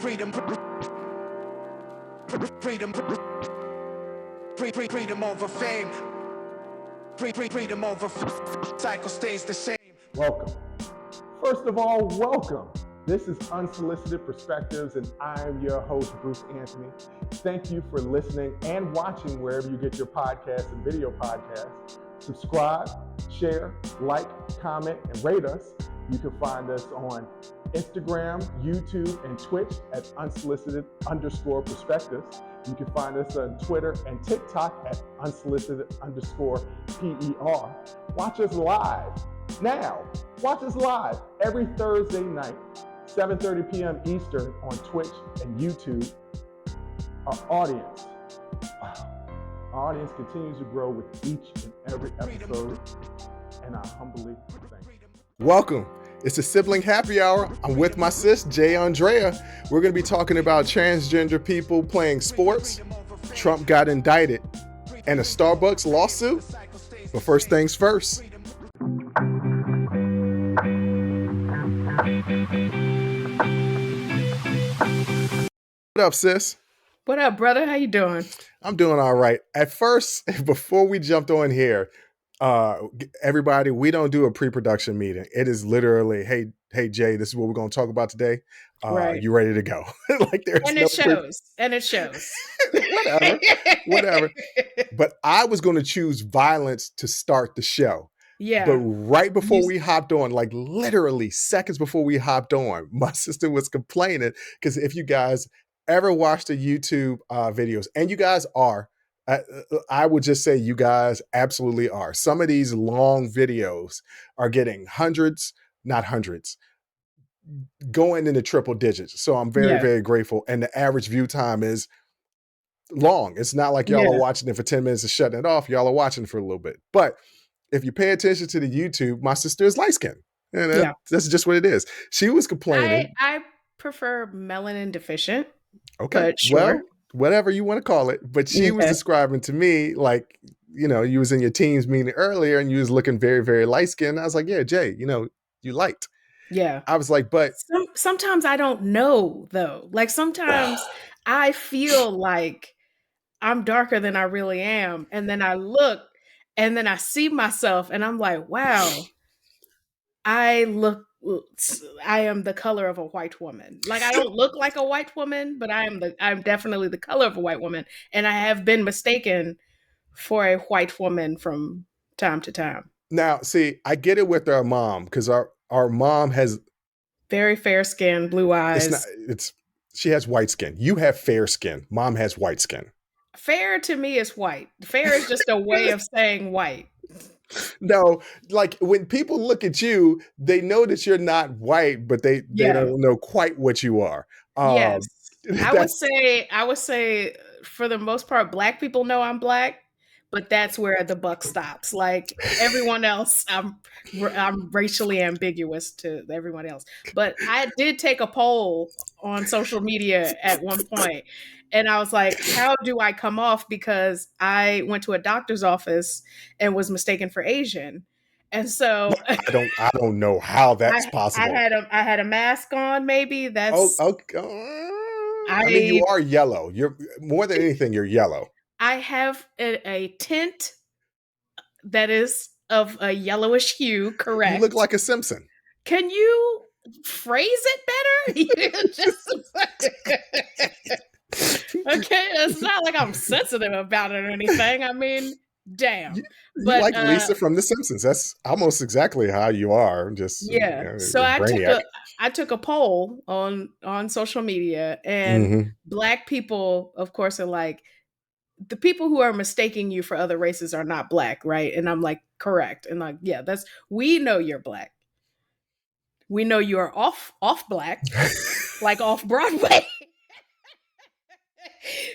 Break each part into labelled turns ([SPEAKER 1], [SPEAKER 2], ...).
[SPEAKER 1] freedom, freedom over fame, freedom over cycle stays the same.
[SPEAKER 2] Welcome. First of all, welcome. This is Unsolicited Perspectives, and I'm your host, Bruce Anthony. Thank you for listening and watching wherever you get your podcasts and video podcasts. Subscribe, share, like, comment, and rate us. You can find us on Instagram, YouTube, and Twitch at unsolicited_perspectives. You can find us on Twitter and TikTok at unsolicited_PER. Watch us live. Now, watch us live every Thursday night, 7:30 p.m. Eastern on Twitch and YouTube. Our audience continues to grow with each and every episode, and I humbly thank you.
[SPEAKER 3] Welcome. It's a sibling happy hour. I'm with my sis, Aundrea. We're going to be talking about transgender people playing sports, Trump got indicted, and a Starbucks lawsuit. But first things first. What up, sis?
[SPEAKER 4] What up, brother? How you doing?
[SPEAKER 3] I'm doing all right. At first, before we jumped on here, everybody, we don't do a pre-production meeting. It is literally, hey, Jay, this is what we're going to talk about today.
[SPEAKER 4] Right.
[SPEAKER 3] You ready to go? Like there's
[SPEAKER 4] and
[SPEAKER 3] no
[SPEAKER 4] it shows. And it shows.
[SPEAKER 3] Whatever. But I was going to choose violence to start the show.
[SPEAKER 4] Yeah.
[SPEAKER 3] But right before we hopped on, like literally seconds before we hopped on, my sister was complaining because if you guys ever watch the YouTube videos, and you guys are, I would just say you guys absolutely are. Some of these long videos are getting hundreds, not hundreds, going into triple digits. So I'm very, very grateful. And the average view time is long. It's not like y'all are watching it for 10 minutes and shutting it off. Y'all are watching it for a little bit. But if you pay attention to the YouTube, my sister is light-skinned. And that's just what it is. She was complaining.
[SPEAKER 4] I prefer melanin deficient.
[SPEAKER 3] Okay.
[SPEAKER 4] Sure.
[SPEAKER 3] Well, whatever you want to call it. But she was describing to me, like, you know, you was in your teams meeting earlier and you was looking very, very light-skinned. I was like, yeah, Jay, you know, you light.
[SPEAKER 4] Yeah.
[SPEAKER 3] I was like, but
[SPEAKER 4] sometimes I don't know though. Like sometimes I feel like I'm darker than I really am. And then I look and then I see myself and I'm like, wow, I am the color of a white woman. Like I don't look like a white woman, but I'm definitely the color of a white woman. And I have been mistaken for a white woman from time to time.
[SPEAKER 3] Now, see, I get it with our mom because our mom has
[SPEAKER 4] very fair skin, blue eyes.
[SPEAKER 3] She has white skin. You have fair skin. Mom has white skin.
[SPEAKER 4] Fair to me is white. Fair is just a way of saying white.
[SPEAKER 3] No, like when people look at you, they know that you're not white, but they don't know quite what you are.
[SPEAKER 4] Yes. I would say for the most part, Black people know I'm Black, but that's where the buck stops. Like everyone else, I'm racially ambiguous to everyone else. But I did take a poll on social media at one point, and I was like, how do I come off? Because I went to a doctor's office and was mistaken for Asian. And so
[SPEAKER 3] I don't know how that's possible.
[SPEAKER 4] I had a mask on, maybe. That's
[SPEAKER 3] okay. I mean, you are yellow. You're more than anything, you're yellow.
[SPEAKER 4] I have a tint that is of a yellowish hue, correct?
[SPEAKER 3] You look like a Simpson.
[SPEAKER 4] Can you phrase it better? Okay, it's not like I'm sensitive about it or anything. I mean, damn.
[SPEAKER 3] You like Lisa from The Simpsons. That's almost exactly how you are. Just
[SPEAKER 4] so I took a poll on social media, and Black people, of course, are like, the people who are mistaking you for other races are not Black, right? And I'm like, correct. And like, yeah, we know you're Black. We know you're off Black, like off Broadway.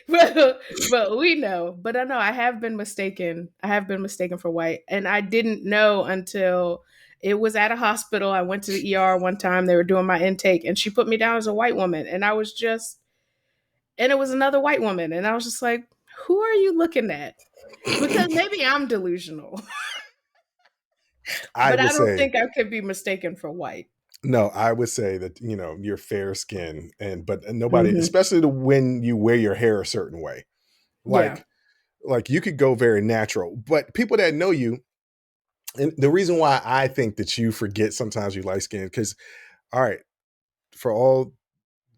[SPEAKER 4] but we know. But I know I have been mistaken. I have been mistaken for white. And I didn't know until it was at a hospital. I went to the ER one time. They were doing my intake and she put me down as a white woman. And it was another white woman. And I was just like, who are you looking at? Because maybe I'm delusional. But I don't think I could be mistaken for white.
[SPEAKER 3] No, I would say that, you're fair skin but nobody,
[SPEAKER 4] Mhm.
[SPEAKER 3] especially when you wear your hair a certain way.
[SPEAKER 4] Yeah.
[SPEAKER 3] Like you could go very natural, but people that know you, and the reason why I think that you forget sometimes you light skin, because all right, for all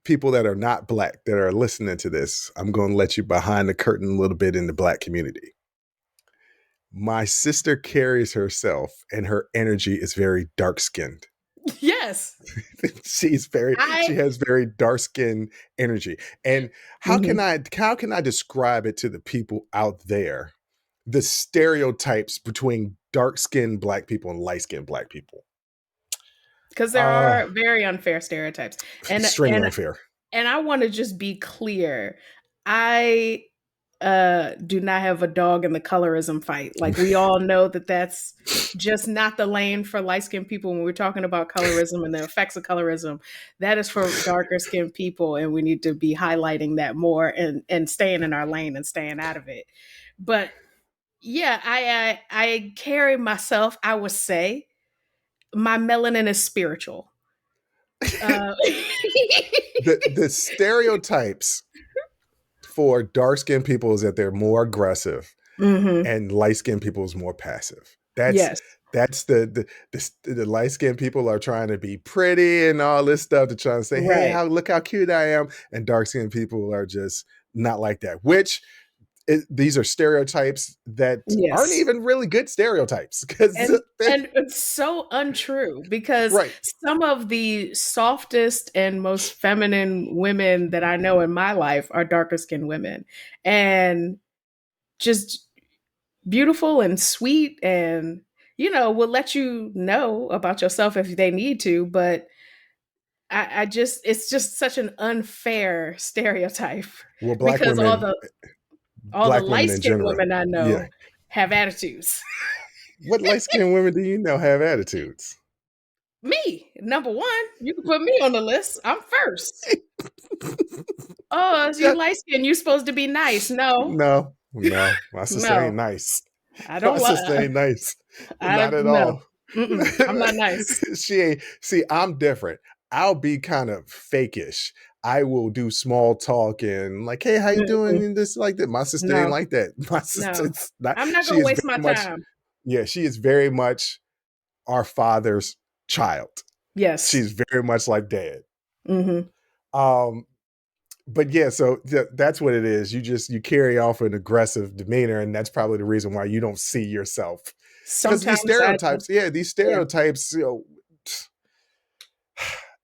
[SPEAKER 3] people that are not black that are listening to this, I'm going to let you behind the curtain a little bit in the black community. My sister carries herself and her energy is very dark skinned.
[SPEAKER 4] Yes. I
[SPEAKER 3] She has very dark skin energy. And
[SPEAKER 4] Mhm.
[SPEAKER 3] how can I describe it to the people out there? The stereotypes between dark skinned black people and light skinned black people.
[SPEAKER 4] 'Cause there
[SPEAKER 3] Uh
[SPEAKER 4] are very unfair stereotypes. And
[SPEAKER 3] Extremely
[SPEAKER 4] and
[SPEAKER 3] unfair.
[SPEAKER 4] and I wanna just be clear. I, do not have a dog in the colorism fight. Like, we all know that that's just not the lane for light-skinned people when we're talking about colorism and the effects of colorism. That is for darker-skinned people, and we need to be highlighting that more and staying in our lane and staying out of it. But, yeah, I carry myself, I would say, my melanin is spiritual. Uh
[SPEAKER 3] The stereotypes for dark skinned people is that they're more aggressive
[SPEAKER 4] Mhm.
[SPEAKER 3] and light skinned people is more passive.
[SPEAKER 4] Yes.
[SPEAKER 3] That's the light skinned people are trying to be pretty and all this stuff to try and say, hey,
[SPEAKER 4] Right.
[SPEAKER 3] look how cute I am. And dark skinned people are just not like that, which these are stereotypes that aren't
[SPEAKER 4] Yes.
[SPEAKER 3] even really good stereotypes because
[SPEAKER 4] And it's so untrue because
[SPEAKER 3] right.
[SPEAKER 4] some of the softest and most feminine women that I know in my life are darker skinned women and just beautiful and sweet and will let you know about yourself if they need to, but I just it's just such an unfair stereotype
[SPEAKER 3] Well,
[SPEAKER 4] because all the
[SPEAKER 3] black women
[SPEAKER 4] light
[SPEAKER 3] in
[SPEAKER 4] skinned
[SPEAKER 3] general.
[SPEAKER 4] women I
[SPEAKER 3] Yeah.
[SPEAKER 4] know have attitudes.
[SPEAKER 3] What light skinned women do you know have attitudes?
[SPEAKER 4] Me, number one, you can put me on the list. I'm first. Oh, so you
[SPEAKER 3] Yeah.
[SPEAKER 4] light skin, you supposed to be nice. No,
[SPEAKER 3] No, my sister ain't
[SPEAKER 4] no,
[SPEAKER 3] nice.
[SPEAKER 4] I
[SPEAKER 3] My
[SPEAKER 4] don't
[SPEAKER 3] sister
[SPEAKER 4] like.
[SPEAKER 3] ain't nice.
[SPEAKER 4] I
[SPEAKER 3] Not at
[SPEAKER 4] no,
[SPEAKER 3] all.
[SPEAKER 4] I'm not nice.
[SPEAKER 3] She ain't. See, I'm different. I'll be kind of fakish. I will do small talk and like, hey, how you doing?
[SPEAKER 4] Mm-mm.
[SPEAKER 3] And this like that. My sister ain't
[SPEAKER 4] No,
[SPEAKER 3] like that. My
[SPEAKER 4] no,
[SPEAKER 3] sister's not.
[SPEAKER 4] I'm not
[SPEAKER 3] She
[SPEAKER 4] gonna
[SPEAKER 3] is
[SPEAKER 4] waste my
[SPEAKER 3] very much.
[SPEAKER 4] time.
[SPEAKER 3] Yeah, she is very much our father's child.
[SPEAKER 4] Yes.
[SPEAKER 3] She's very much like dad.
[SPEAKER 4] Hmm.
[SPEAKER 3] Um, but yeah, so that's what it is. You carry off an aggressive demeanor, and that's probably the reason why you don't see yourself. Because these
[SPEAKER 4] Sometimes I
[SPEAKER 3] stereotypes, these
[SPEAKER 4] yeah,
[SPEAKER 3] stereotypes,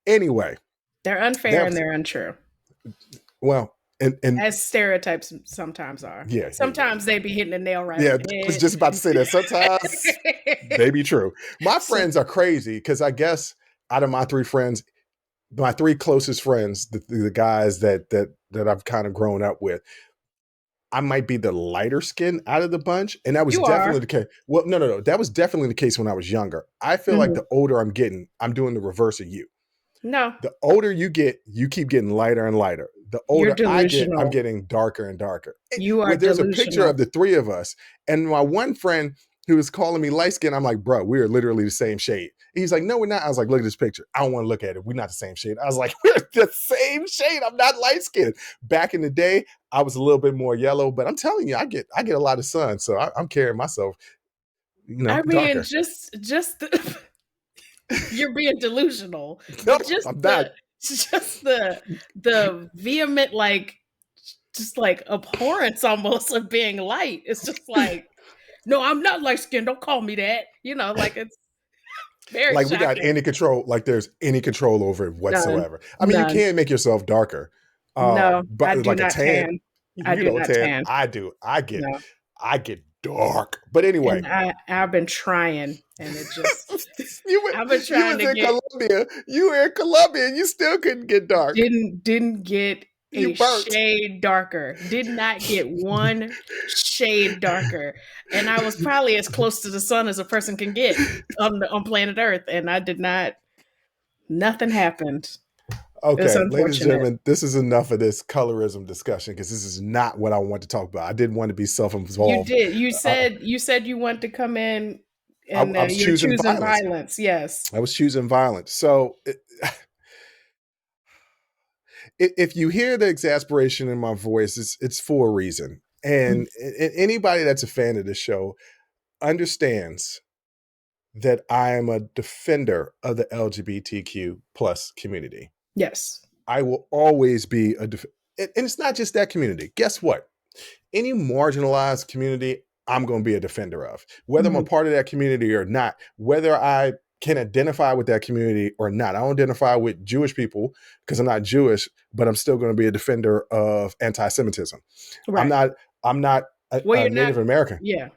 [SPEAKER 3] anyway,
[SPEAKER 4] they're unfair and
[SPEAKER 3] that's
[SPEAKER 4] they're untrue,
[SPEAKER 3] well, and
[SPEAKER 4] as stereotypes sometimes are.
[SPEAKER 3] yeah.
[SPEAKER 4] Sometimes they be hitting the nail right on
[SPEAKER 3] Yeah,
[SPEAKER 4] the
[SPEAKER 3] I was just about to say that sometimes
[SPEAKER 4] head.
[SPEAKER 3] they be true. My
[SPEAKER 4] So,
[SPEAKER 3] friends are crazy because I guess out of my three friends, my three closest friends, the guys that I've kind of grown up with, I might be the lighter skin out of the bunch. And that was
[SPEAKER 4] you are.
[SPEAKER 3] definitely the case. Well, no. That was definitely the case when I was younger. I feel like
[SPEAKER 4] Mhm.
[SPEAKER 3] the older I'm getting, I'm doing the reverse of you.
[SPEAKER 4] No,
[SPEAKER 3] The older you get, you keep getting lighter and lighter. The
[SPEAKER 4] you're
[SPEAKER 3] older I get, I'm
[SPEAKER 4] delusional.
[SPEAKER 3] getting darker and darker.
[SPEAKER 4] You are
[SPEAKER 3] Well, there's a picture
[SPEAKER 4] delusional.
[SPEAKER 3] of the three of us, and my one friend who was calling me light skin, I'm like, bro, we are literally the same shade. He's like, no, we're not. I was like, look at this picture. I don't want to look at it. We're not the same shade. I was like, we're the same shade. I'm not light skinned. Back in the day, I was a little bit more yellow, but I'm telling you, I get a lot of sun, so I'm carrying myself,
[SPEAKER 4] I mean,
[SPEAKER 3] darker.
[SPEAKER 4] just you're being delusional,
[SPEAKER 3] No,
[SPEAKER 4] but just
[SPEAKER 3] I'm not.
[SPEAKER 4] the just the vehement just like abhorrence almost of being light. It's just like, no, I'm not light skinned. Don't call me that. Like it's very
[SPEAKER 3] Like we got
[SPEAKER 4] shocking.
[SPEAKER 3] any control, like there's any control over it
[SPEAKER 4] None,
[SPEAKER 3] whatsoever. I mean, you
[SPEAKER 4] none.
[SPEAKER 3] can make yourself darker,
[SPEAKER 4] No, I
[SPEAKER 3] but
[SPEAKER 4] do
[SPEAKER 3] like a
[SPEAKER 4] not
[SPEAKER 3] tan,
[SPEAKER 4] tan. I do not
[SPEAKER 3] tan.
[SPEAKER 4] tan.
[SPEAKER 3] I do.
[SPEAKER 4] No,
[SPEAKER 3] I get dark. But anyway,
[SPEAKER 4] and I've been trying, and it just I've been
[SPEAKER 3] you
[SPEAKER 4] trying
[SPEAKER 3] was
[SPEAKER 4] to
[SPEAKER 3] in
[SPEAKER 4] get
[SPEAKER 3] Colombia. You were in Colombia, and you still couldn't get dark.
[SPEAKER 4] didn't get
[SPEAKER 3] You
[SPEAKER 4] a
[SPEAKER 3] burnt.
[SPEAKER 4] shade darker. Did not get one shade darker. And I was probably as close to the sun as a person can get on planet Earth. And I did not. Nothing happened. It's
[SPEAKER 3] Okay, ladies and
[SPEAKER 4] unfortunate.
[SPEAKER 3] gentlemen, this is enough of this colorism discussion because this is not what I want to talk about. I didn't want to be
[SPEAKER 4] You
[SPEAKER 3] self-involved.
[SPEAKER 4] did. You said you want to come in And
[SPEAKER 3] I was
[SPEAKER 4] you're
[SPEAKER 3] choosing
[SPEAKER 4] choosing
[SPEAKER 3] violence.
[SPEAKER 4] violence. Yes.
[SPEAKER 3] I was choosing violence. So if you hear the exasperation in my voice, it's for a reason. And anybody that's a fan of this show understands that I am a defender of the LGBTQ plus community.
[SPEAKER 4] Yes.
[SPEAKER 3] I will always be and it's not just that community. Guess what? Any marginalized community, I'm going to be a defender of, whether I'm a part of that community or not, whether I can identify with that community or not. I don't identify with Jewish people because I'm not Jewish, but I'm still going to be a defender of anti-Semitism. I'm
[SPEAKER 4] Right.
[SPEAKER 3] not, I'm not
[SPEAKER 4] Well,
[SPEAKER 3] a
[SPEAKER 4] you're not.
[SPEAKER 3] Native American.
[SPEAKER 4] Yeah.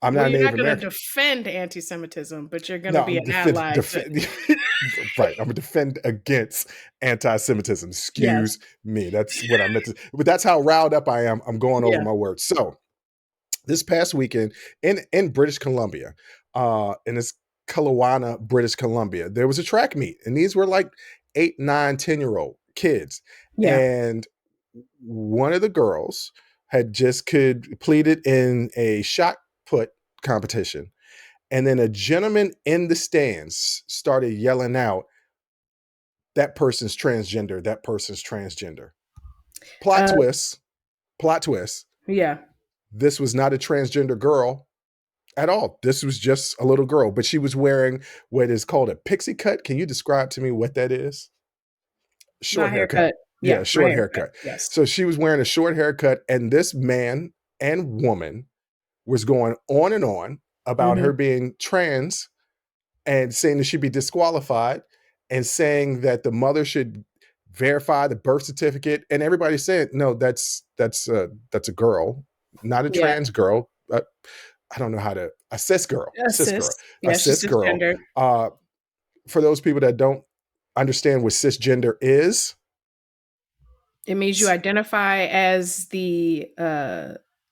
[SPEAKER 3] I'm
[SPEAKER 4] Well,
[SPEAKER 3] not a
[SPEAKER 4] you're
[SPEAKER 3] Native
[SPEAKER 4] not going to
[SPEAKER 3] American.
[SPEAKER 4] defend anti-Semitism, but you're going
[SPEAKER 3] No,
[SPEAKER 4] to be
[SPEAKER 3] I'm
[SPEAKER 4] an ally to.
[SPEAKER 3] right. I'm gonna defend against anti-Semitism.
[SPEAKER 4] Yes.
[SPEAKER 3] Excuse me. That's what I meant to, but that's how riled up I am. I'm going over
[SPEAKER 4] Yeah.
[SPEAKER 3] my words. So this past weekend in British Columbia, in this Kelowna, British Columbia, there was a track meet, and these were like 8, 9, 10-year-old kids.
[SPEAKER 4] Yeah.
[SPEAKER 3] And one of the girls had just completed in a shot put competition. And then a gentleman in the stands started yelling out, that person's transgender, that person's transgender. Plot
[SPEAKER 4] Uh,
[SPEAKER 3] twist, plot twist.
[SPEAKER 4] yeah.
[SPEAKER 3] This was not a transgender girl at all. This was just a little girl, but she was wearing what is called a pixie cut. Can you describe to me what that is?
[SPEAKER 4] My
[SPEAKER 3] Short haircut.
[SPEAKER 4] haircut.
[SPEAKER 3] Yeah,
[SPEAKER 4] Yeah. My
[SPEAKER 3] short
[SPEAKER 4] haircut.
[SPEAKER 3] haircut.
[SPEAKER 4] Yes.
[SPEAKER 3] So she was wearing a short haircut, and this man and woman was going on and on about her being trans and saying that she'd be disqualified and saying that the mother should verify the birth certificate. And everybody said, no, that's a girl, not a
[SPEAKER 4] Yeah.
[SPEAKER 3] trans girl. I don't know how to, a cis girl,
[SPEAKER 4] Cis.
[SPEAKER 3] a
[SPEAKER 4] Yeah. She's
[SPEAKER 3] cis girl.
[SPEAKER 4] cisgender.
[SPEAKER 3] For those people that don't understand what cisgender is,
[SPEAKER 4] It means you identify as the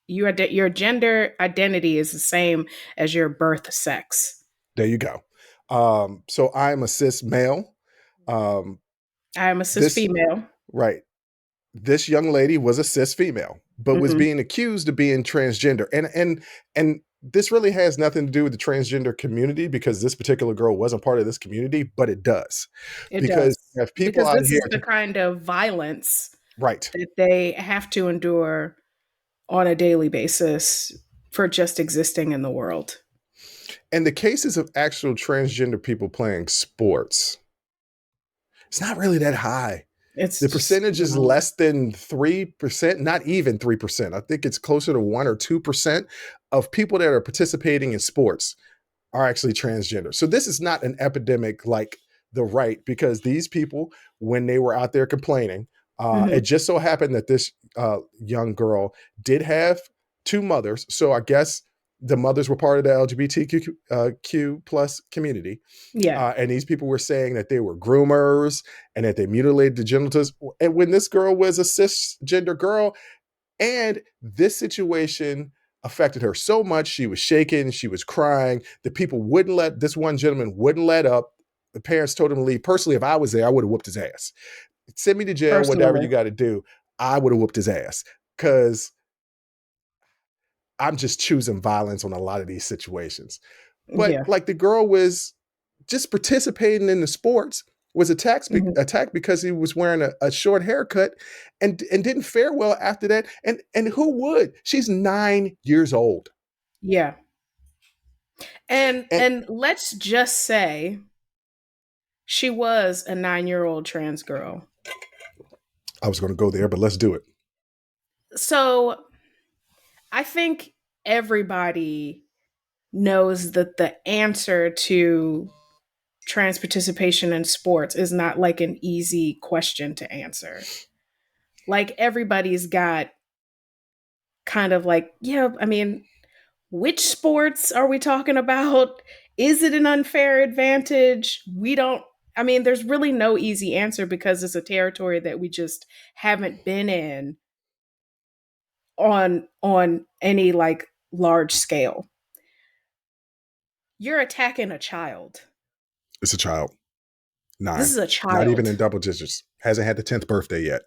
[SPEAKER 4] your gender identity is the same as your birth sex.
[SPEAKER 3] there you go. So I'm a cis male. Um,
[SPEAKER 4] I am a cis
[SPEAKER 3] this
[SPEAKER 4] female.
[SPEAKER 3] right. This young lady was a cis female, but was being accused of being transgender. And this really has nothing to do with the transgender community because this particular girl wasn't part of this community, but it does.
[SPEAKER 4] It
[SPEAKER 3] Because
[SPEAKER 4] does.
[SPEAKER 3] you have people
[SPEAKER 4] Because
[SPEAKER 3] out
[SPEAKER 4] this
[SPEAKER 3] here
[SPEAKER 4] is the kind of violence
[SPEAKER 3] right.
[SPEAKER 4] that they have to endure on a daily basis for just existing in the world.
[SPEAKER 3] And the cases of actual transgender people playing sports, it's not really that high.
[SPEAKER 4] It's
[SPEAKER 3] The
[SPEAKER 4] just,
[SPEAKER 3] percentage is less than 3%, not even 3%. I think it's closer to 1 or 2% of people that are participating in sports are actually transgender. So this is not an epidemic like the right, because these people, when they were out there complaining, it just so happened that this young girl did have 2 mothers. So I guess the mothers were part of the LGBTQ plus community.
[SPEAKER 4] yeah.
[SPEAKER 3] And these people were saying that they were groomers and that they mutilated the genitals. And when this girl was a cisgender girl, and this situation affected her so much, she was shaking, she was crying. The people wouldn't let, this one gentleman wouldn't let up. The parents told him to leave. Personally, if I was there, I would have whooped his ass. Send me to jail, whatever
[SPEAKER 4] Personally.
[SPEAKER 3] you got to do. I would have whooped his ass because I'm just choosing violence on a lot of these situations. But
[SPEAKER 4] Yeah.
[SPEAKER 3] like the girl was just participating in the sports, was attacked because he was wearing a short haircut and didn't fare well after that. And who would? She's 9 years old.
[SPEAKER 4] Yeah.
[SPEAKER 3] And
[SPEAKER 4] And let's just say she was a 9-year-old trans girl.
[SPEAKER 3] I was going to go there, but let's do it.
[SPEAKER 4] So I think everybody knows that the answer to trans participation in sports is not like an easy question to answer. Like everybody's got kind of like, yeah, I mean, which sports are we talking about? Is it an unfair advantage? I mean, there's really no easy answer because it's a territory that we just haven't been in on any like large scale. You're attacking a child.
[SPEAKER 3] It's a child. 9.
[SPEAKER 4] This is a
[SPEAKER 3] Not even
[SPEAKER 4] child.
[SPEAKER 3] in double digits. Hasn't had the 10th birthday yet.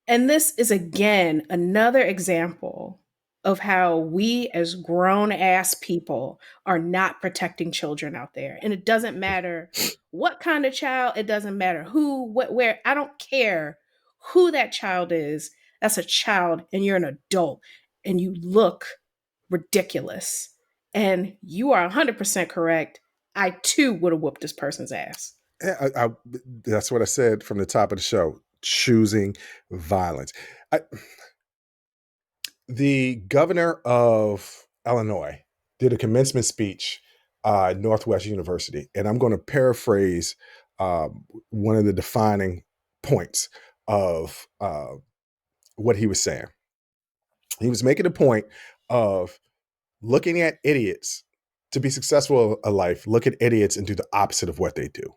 [SPEAKER 4] And this is again another example of how we as grown ass people are not protecting children out there. And it doesn't matter what kind of child, it doesn't matter who, what, where. I don't care who that child is. That's a child, and you're an adult, and you look ridiculous. And you are 100% correct. I too would have whooped this person's ass.
[SPEAKER 3] That's what I said from the top of the show. Choosing violence. The governor of Illinois did a commencement speech at Northwest University, and I'm going to paraphrase one of the defining points of what he was saying. He was making a point of looking at idiots to be successful in life. Look at idiots and do the opposite of what they do.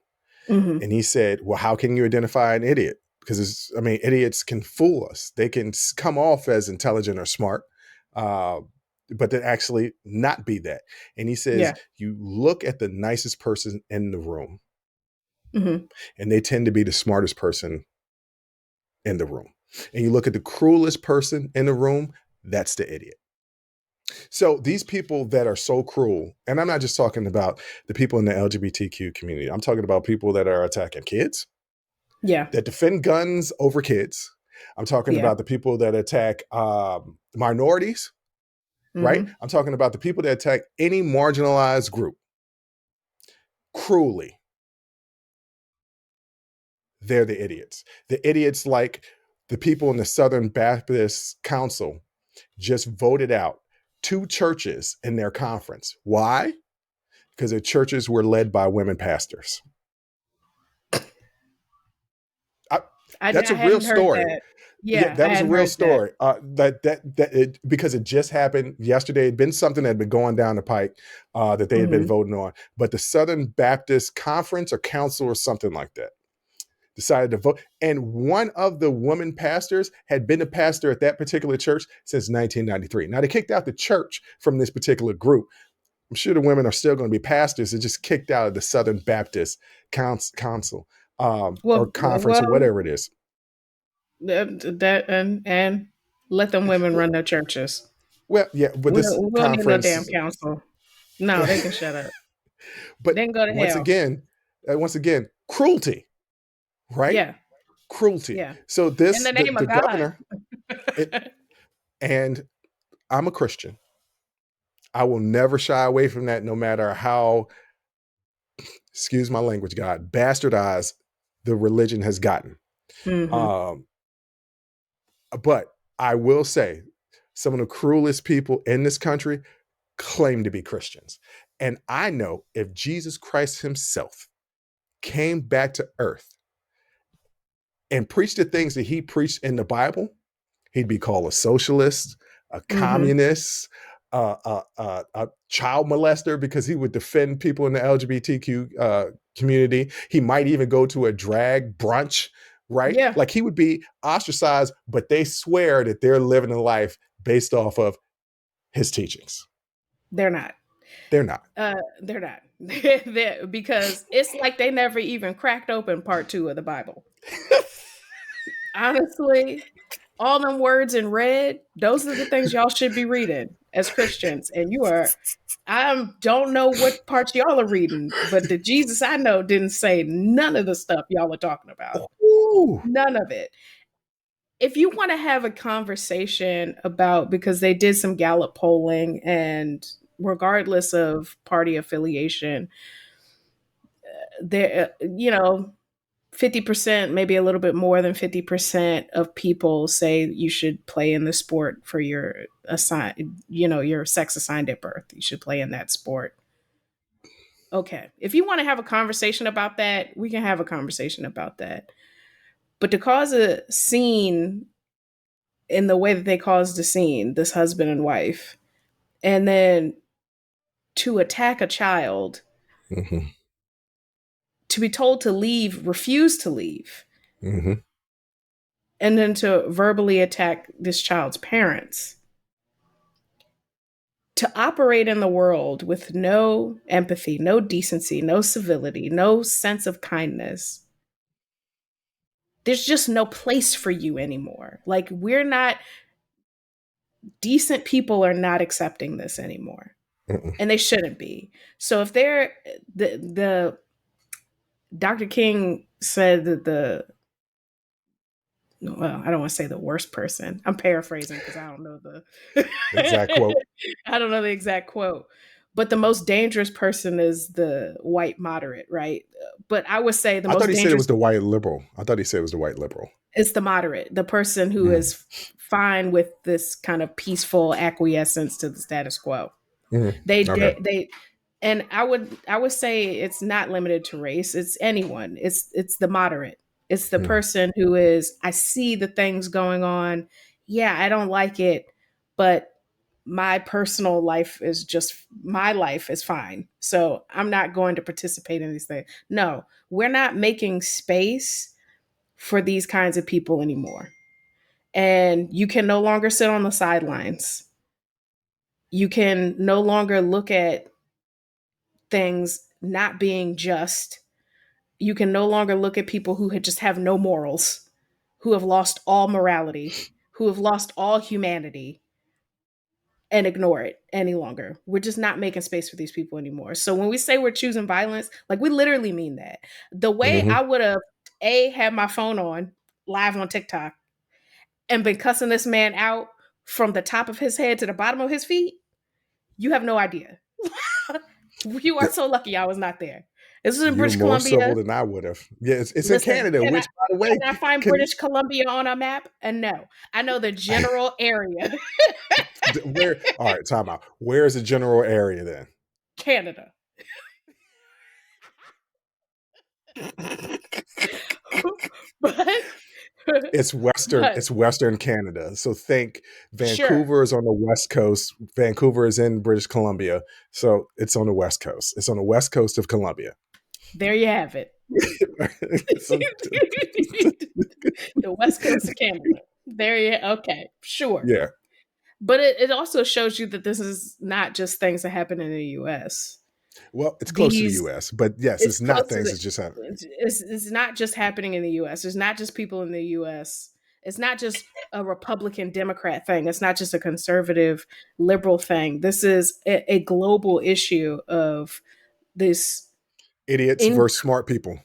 [SPEAKER 4] Mm-hmm.
[SPEAKER 3] And he said, well, how can you identify an idiot? Because idiots can fool us. They can come off as intelligent or smart, but then actually not be that. And he says, you look at the nicest person in the room,
[SPEAKER 4] mm-hmm.
[SPEAKER 3] and they tend to be the smartest person in the room. And you look at the cruelest person in the room, that's the idiot. So these people that are so cruel, and I'm not just talking about the people in the LGBTQ community. I'm talking about people that are attacking kids.
[SPEAKER 4] Yeah.
[SPEAKER 3] That defend guns over kids. I'm talking about the people that attack minorities,
[SPEAKER 4] mm-hmm.
[SPEAKER 3] right? I'm talking about the people that attack any marginalized group cruelly. They're the idiots. The idiots like the people in the Southern Baptist Council just voted out 2 churches in their conference. Why? Because their churches were led by women pastors. That's a real story.
[SPEAKER 4] Yeah,
[SPEAKER 3] that was a real story. Because it just happened yesterday. It'd been something that had been going down the pike that they had been voting on. But the Southern Baptist Conference or Council or something like that decided to vote. And one of the women pastors had been a pastor at that particular church since 1993. Now, they kicked out the church from this particular group. I'm sure the women are still going to be pastors. They're just kicked out of the Southern Baptist Council or conference or whatever it is.
[SPEAKER 4] That and let them women run their churches.
[SPEAKER 3] Well, yeah, but this
[SPEAKER 4] we don't need no damn council. No, they can shut up.
[SPEAKER 3] But
[SPEAKER 4] they can go to
[SPEAKER 3] once
[SPEAKER 4] hell.
[SPEAKER 3] again, cruelty, right?
[SPEAKER 4] Yeah,
[SPEAKER 3] cruelty.
[SPEAKER 4] Yeah.
[SPEAKER 3] So this
[SPEAKER 4] in the name of God.
[SPEAKER 3] governor, and I'm a Christian. I will never shy away from that, no matter how, excuse my language, God, bastardized the religion has gotten.
[SPEAKER 4] Mm-hmm.
[SPEAKER 3] But I will say, some of the cruelest people in this country claim to be Christians. And I know if Jesus Christ himself came back to earth and preached the things that he preached in the Bible, he'd be called a socialist, a communist, a child molester, because he would defend people in the LGBTQ community. He might even go to a drag brunch, right?
[SPEAKER 4] Yeah.
[SPEAKER 3] Like he would be ostracized, but they swear that they're living a life based off of his teachings.
[SPEAKER 4] They're not.
[SPEAKER 3] They're not.
[SPEAKER 4] They're not. Because it's like they never even cracked open part 2 of the Bible. Honestly, all them words in red, those are the things y'all should be reading as Christians. And I don't know what parts y'all are reading, but the Jesus I know didn't say none of the stuff y'all are talking about.
[SPEAKER 3] Ooh.
[SPEAKER 4] None of it. If you want to have a conversation about, because they did some Gallup polling, and regardless of party affiliation, there, 50%, maybe a little bit more than 50% of people say you should play in the sport for your your sex assigned at birth. You should play in that sport. Okay. If you want to have a conversation about that, we can have a conversation about that. But to cause a scene in the way that they caused the scene, this husband and wife, and then to attack a child, to be told to leave, refuse to leave, and then to verbally attack this child's parents, to operate in the world with no empathy, no decency, no civility, no sense of kindness. There's just no place for you anymore. Like, we're not, decent people are not accepting this anymore,
[SPEAKER 3] Mm-mm.
[SPEAKER 4] and they shouldn't be. So if they're the Dr. King said that the well, I don't want to say the worst person. I'm paraphrasing because I don't know the
[SPEAKER 3] Exact quote.
[SPEAKER 4] I don't know the exact quote. But the most dangerous person is the white moderate, right? But I would say the
[SPEAKER 3] I thought
[SPEAKER 4] most
[SPEAKER 3] he said it was
[SPEAKER 4] dangerous
[SPEAKER 3] the white liberal. I thought he said it was the white liberal.
[SPEAKER 4] is the moderate, the person who
[SPEAKER 3] Mm.
[SPEAKER 4] is fine with this kind of peaceful acquiescence to the status quo.
[SPEAKER 3] Mm. Okay.
[SPEAKER 4] They and I would say it's not limited to race. It's anyone. It's the moderate. It's the
[SPEAKER 3] Mm.
[SPEAKER 4] person who is, I see the things going on. Yeah, I don't like it, but my personal life is just, my life is fine. So I'm not going to participate in these things. No, we're not making space for these kinds of people anymore. And you can no longer sit on the sidelines. You can no longer look at things not being just. You can no longer look at people who just have no morals, who have lost all morality, who have lost all humanity, and ignore it any longer. We're just not making space for these people anymore. So when we say we're choosing violence, like, we literally mean that. The way
[SPEAKER 3] Mm-hmm.
[SPEAKER 4] I would have had my phone on live on TikTok and been cussing this man out from the top of his head to the bottom of his feet, you have no idea. You are so lucky I was not there. This is in
[SPEAKER 3] You're
[SPEAKER 4] British
[SPEAKER 3] more civil
[SPEAKER 4] Columbia.
[SPEAKER 3] than I would have. Yeah, it's in
[SPEAKER 4] Listen,
[SPEAKER 3] Canada, which, by the way,
[SPEAKER 4] can I find
[SPEAKER 3] can
[SPEAKER 4] British Columbia on a map? And no, I know the general area.
[SPEAKER 3] where? All right, time out. Where is the general area then?
[SPEAKER 4] Canada. but
[SPEAKER 3] It's western.
[SPEAKER 4] but
[SPEAKER 3] It's Western Canada. So think
[SPEAKER 4] sure,
[SPEAKER 3] Vancouver is on the west coast. Vancouver is in British Columbia, so it's on the west coast. It's on the west coast of Columbia.
[SPEAKER 4] there you have it.
[SPEAKER 3] So,
[SPEAKER 4] The west coast of Canada. There you, okay, sure.
[SPEAKER 3] yeah.
[SPEAKER 4] But it also shows you that this is not just things that happen in the US.
[SPEAKER 3] Well, it's close to the
[SPEAKER 4] These
[SPEAKER 3] U.S., but yes,
[SPEAKER 4] It's
[SPEAKER 3] it's not
[SPEAKER 4] close to
[SPEAKER 3] things
[SPEAKER 4] the
[SPEAKER 3] that just happen.
[SPEAKER 4] it's not just happening in the US. There's not just people in the US. It's not just a Republican Democrat thing. It's not just a conservative liberal thing. This is a global issue of this
[SPEAKER 3] Idiots
[SPEAKER 4] in
[SPEAKER 3] versus smart people.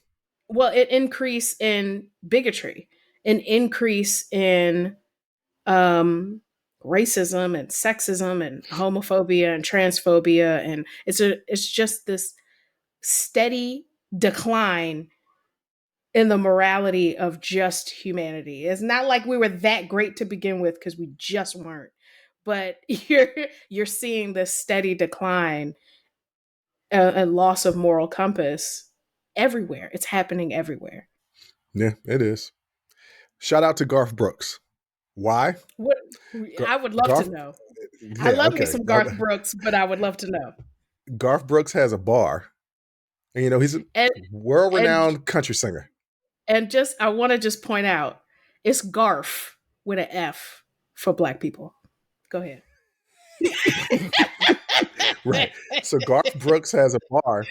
[SPEAKER 4] well, an increase in bigotry, an increase in racism and sexism and homophobia and transphobia, and it's just this steady decline in the morality of just humanity. It's not like we were that great to begin with, because we just weren't. But you're seeing this steady decline and loss of moral compass everywhere. It's happening everywhere.
[SPEAKER 3] Yeah, it is. Shout out to Garth Brooks. Why?
[SPEAKER 4] What
[SPEAKER 3] Gar-
[SPEAKER 4] I would love to
[SPEAKER 3] Garth.
[SPEAKER 4] know. I
[SPEAKER 3] Yeah,
[SPEAKER 4] love me
[SPEAKER 3] okay.
[SPEAKER 4] some Garth Brooks, but I would love to know.
[SPEAKER 3] Garth Brooks has a bar, and he's a
[SPEAKER 4] And and
[SPEAKER 3] world-renowned country singer.
[SPEAKER 4] and just I want to just point out, it's Garf with an F for Black people. Go ahead.
[SPEAKER 3] Right. So Garth Brooks has a bar,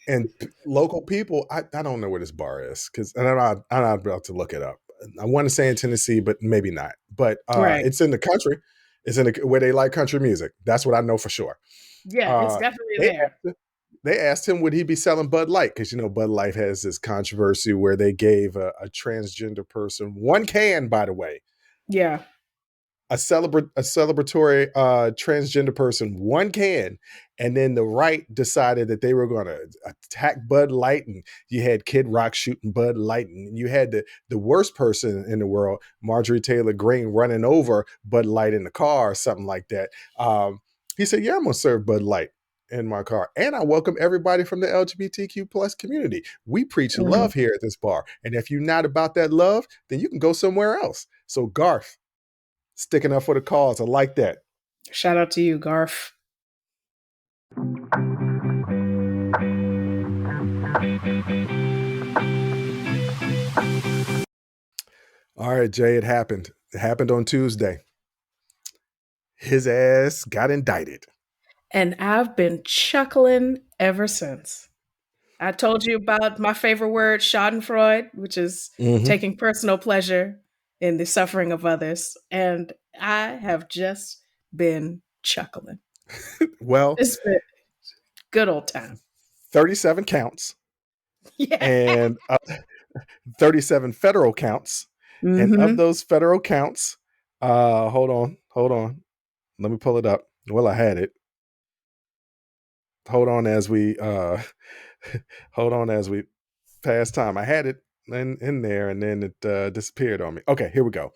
[SPEAKER 3] and local people. I don't know where this bar is because I'm not about to look it up. I want to say in Tennessee, but maybe not. But
[SPEAKER 4] Right.
[SPEAKER 3] it's in the country. It's in where they like country music. That's what I know for sure.
[SPEAKER 4] Yeah, it's
[SPEAKER 3] Uh,
[SPEAKER 4] definitely
[SPEAKER 3] they
[SPEAKER 4] there.
[SPEAKER 3] they asked him would he be selling Bud Light because Bud Light has this controversy where they gave a transgender person one can, by the way,
[SPEAKER 4] Yeah.
[SPEAKER 3] a celebratory transgender person one can, and then the right decided that they were going to attack Bud Light, and you had Kid Rock shooting Bud Light, and you had the worst person in the world, Marjorie Taylor Greene, running over Bud Light in the car or something like that. He said, yeah, I'm going to serve Bud Light in my car, and I welcome everybody from the LGBTQ plus community. We preach
[SPEAKER 4] Mhm.
[SPEAKER 3] love here at this bar, and if you're not about that love, then you can go somewhere else. So Garth, sticking up for the cause. I like that.
[SPEAKER 4] Shout out to you, Garf.
[SPEAKER 3] All right, Jay, it happened. It happened on Tuesday. His ass got indicted.
[SPEAKER 4] And I've been chuckling ever since. I told you about my favorite word, Schadenfreude, which is
[SPEAKER 3] Mm-hmm.
[SPEAKER 4] taking personal pleasure in the suffering of others. And I have just been chuckling.
[SPEAKER 3] Well,
[SPEAKER 4] It's been a good old time.
[SPEAKER 3] 37 counts
[SPEAKER 4] Yeah.
[SPEAKER 3] and 37 federal counts. And of those federal counts, hold on. Let me pull it up. Well, I had it. Hold on as we pass time. I had it in there and then it disappeared on me. Okay, here we go.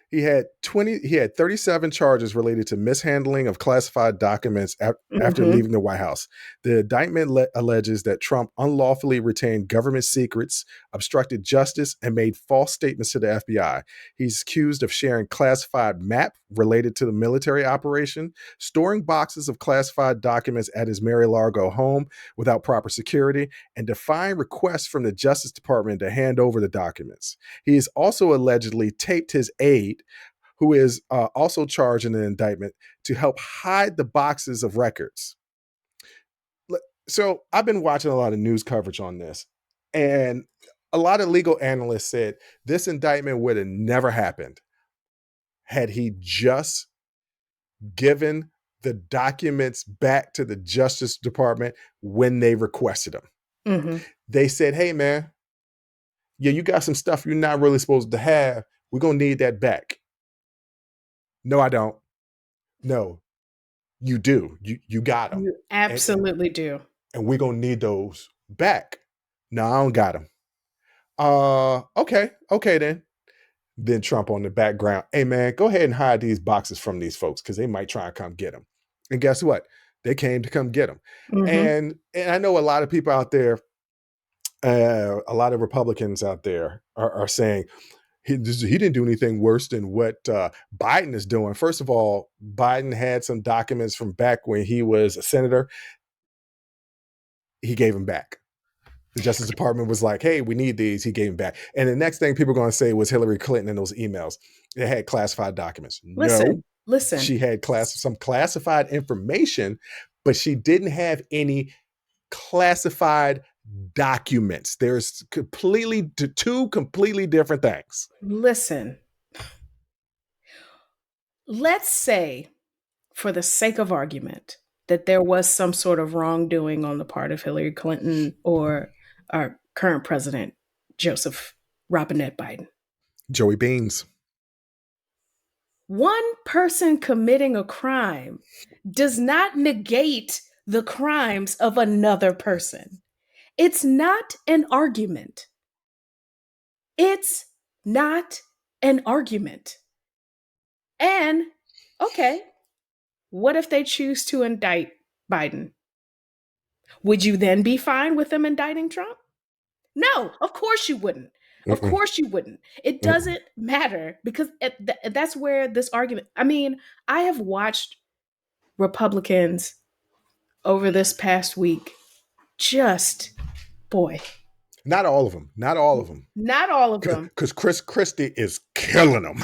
[SPEAKER 3] He had 37 charges related to mishandling of classified documents after leaving the White House. The indictment alleges that Trump unlawfully retained government secrets, obstructed justice, and made false statements to the FBI. He's accused of sharing classified map related to the military operation, storing boxes of classified documents at his Mar-a-Lago home without proper security, and defying requests from the Justice Department to hand over the documents. He has also allegedly taped his aide, who is also charged in an indictment, to help hide the boxes of records. So I've been watching a lot of news coverage on this, and a lot of legal analysts said this indictment would have never happened had he just given the documents back to the Justice Department when they requested them. They said, hey, man, yeah, you got some stuff you're not really supposed to have. We're going to need that back. No, I don't. No, you do. You got them.
[SPEAKER 4] You absolutely do.
[SPEAKER 3] And we're going to need those back. No, I don't got them. Okay then. Then Trump on the background. Hey, man, go ahead and hide these boxes from these folks because they might try and come get them. And guess what? They came to come get them. And I know a lot of people out there, a lot of Republicans out there are saying, he didn't do anything worse than what Biden is doing. First of all, Biden had some documents from back when he was a senator. He gave them back. The Justice Department was like, hey, we need these. He gave them back. And the next thing people are going to say was Hillary Clinton and those emails. They had classified documents.
[SPEAKER 4] Listen.
[SPEAKER 3] She had some classified information, but she didn't have any classified documents. There's two completely different things.
[SPEAKER 4] Listen, let's say, for the sake of argument, that there was some sort of wrongdoing on the part of Hillary Clinton or our current president, Joseph Robinette Biden.
[SPEAKER 3] Joey Beans.
[SPEAKER 4] One person committing a crime does not negate the crimes of another person. It's not an argument. It's not an argument. And, okay, what if they choose to indict Biden? Would you then be fine with them indicting Trump? No, of course you wouldn't. Of course you wouldn't. It doesn't matter because that's where this argument, I mean, I have watched Republicans over this past week
[SPEAKER 3] Not all of them. Not all of them.
[SPEAKER 4] Not all of them.
[SPEAKER 3] Because Chris Christie is killing them.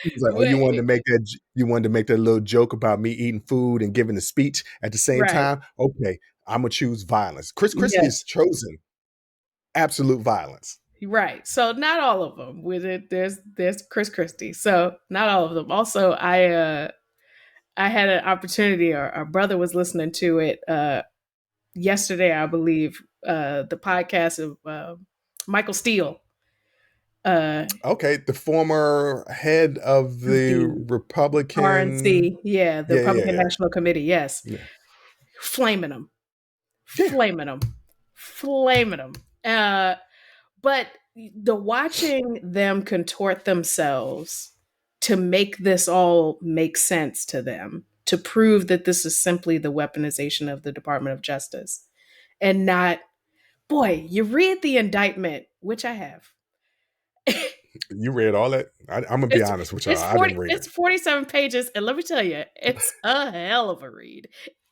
[SPEAKER 3] He's like, oh, you wanted to make that little joke about me eating food and giving a speech at the same time? Okay, I'm gonna choose violence. Chris Christie has chosen absolute violence.
[SPEAKER 4] Right. So not all of them. With it, there's Chris Christie. So not all of them. Also, I had an opportunity, or our brother was listening to it yesterday, I believe, the podcast of Michael Steele.
[SPEAKER 3] Okay, the former head of the Republican
[SPEAKER 4] RNC, the Republican National Committee, yes. Yeah. Flaming them. But the watching them contort themselves to make this all make sense to them, to prove that this is simply the weaponization of the Department of Justice, and not, boy, you read the indictment, which I have.
[SPEAKER 3] You read all that? I'm going to be honest with y'all. I didn't read it.
[SPEAKER 4] It's 47 pages, and let me tell you, it's a hell of a read.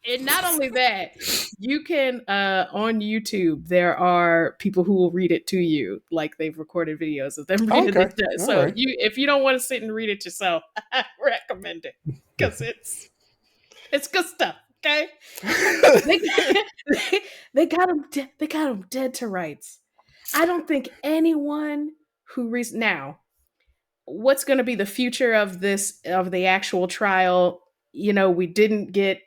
[SPEAKER 4] And not only that, you can, on YouTube, there are people who will read it to you, like they've recorded videos of them reading it. So right. If you don't want to sit and read it yourself, I recommend it, because it's good stuff, okay? They got them dead to rights. I don't think anyone now, what's going to be the future of the actual trial? We didn't get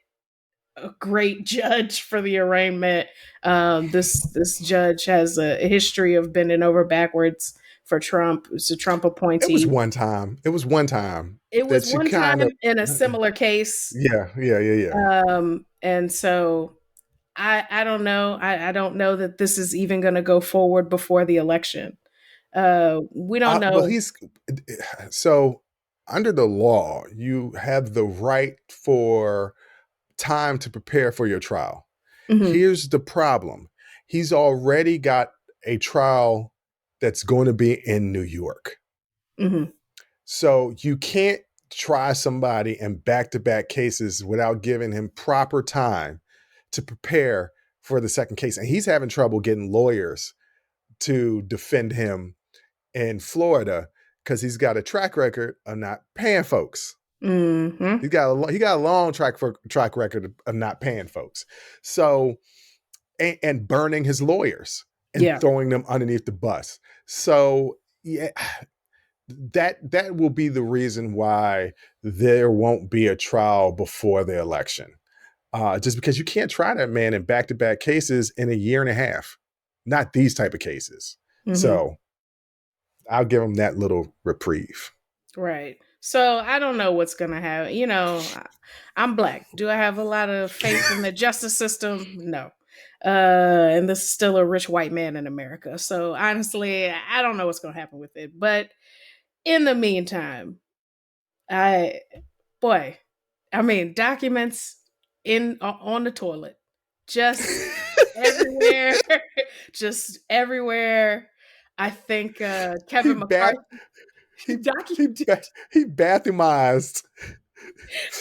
[SPEAKER 4] a great judge for the arraignment. This judge has a history of bending over backwards for Trump. It's a Trump
[SPEAKER 3] It was
[SPEAKER 4] appointee.
[SPEAKER 3] one time. It was one time
[SPEAKER 4] It was
[SPEAKER 3] that you
[SPEAKER 4] one
[SPEAKER 3] kind
[SPEAKER 4] time
[SPEAKER 3] of,
[SPEAKER 4] in a similar case.
[SPEAKER 3] yeah.
[SPEAKER 4] And so I don't know. I don't know that this is even going to go forward before the election. We don't
[SPEAKER 3] Well,
[SPEAKER 4] know.
[SPEAKER 3] so under the law, you have the right for time to prepare for your trial.
[SPEAKER 4] Mhm,
[SPEAKER 3] Here's the problem. He's already got a trial that's going to be in New York.
[SPEAKER 4] mhm,
[SPEAKER 3] So you can't try somebody in back-to-back cases without giving him proper time to prepare for the second case. And he's having trouble getting lawyers to defend him in Florida because he's got a track record of not paying folks.
[SPEAKER 4] mhm.
[SPEAKER 3] He got a long track record of not paying folks. So and burning his lawyers and
[SPEAKER 4] Yeah.
[SPEAKER 3] throwing them underneath the bus. So yeah, that will be the reason why there won't be a trial before the election. Just because you can't try that man in back-to-back cases in a year and a half. Not these type of cases.
[SPEAKER 4] Mhm.
[SPEAKER 3] So I'll give him that little reprieve.
[SPEAKER 4] Right. So I don't know what's going to happen. I'm Black. Do I have a lot of faith in the justice system? No. And this is still a rich white man in America. So honestly, I don't know what's going to happen with it. But in the meantime, I boy, I mean, documents on the toilet, just everywhere, just everywhere. I think
[SPEAKER 3] he
[SPEAKER 4] Kevin
[SPEAKER 3] bat
[SPEAKER 4] McCarthy
[SPEAKER 3] he
[SPEAKER 4] documented
[SPEAKER 3] he bathumized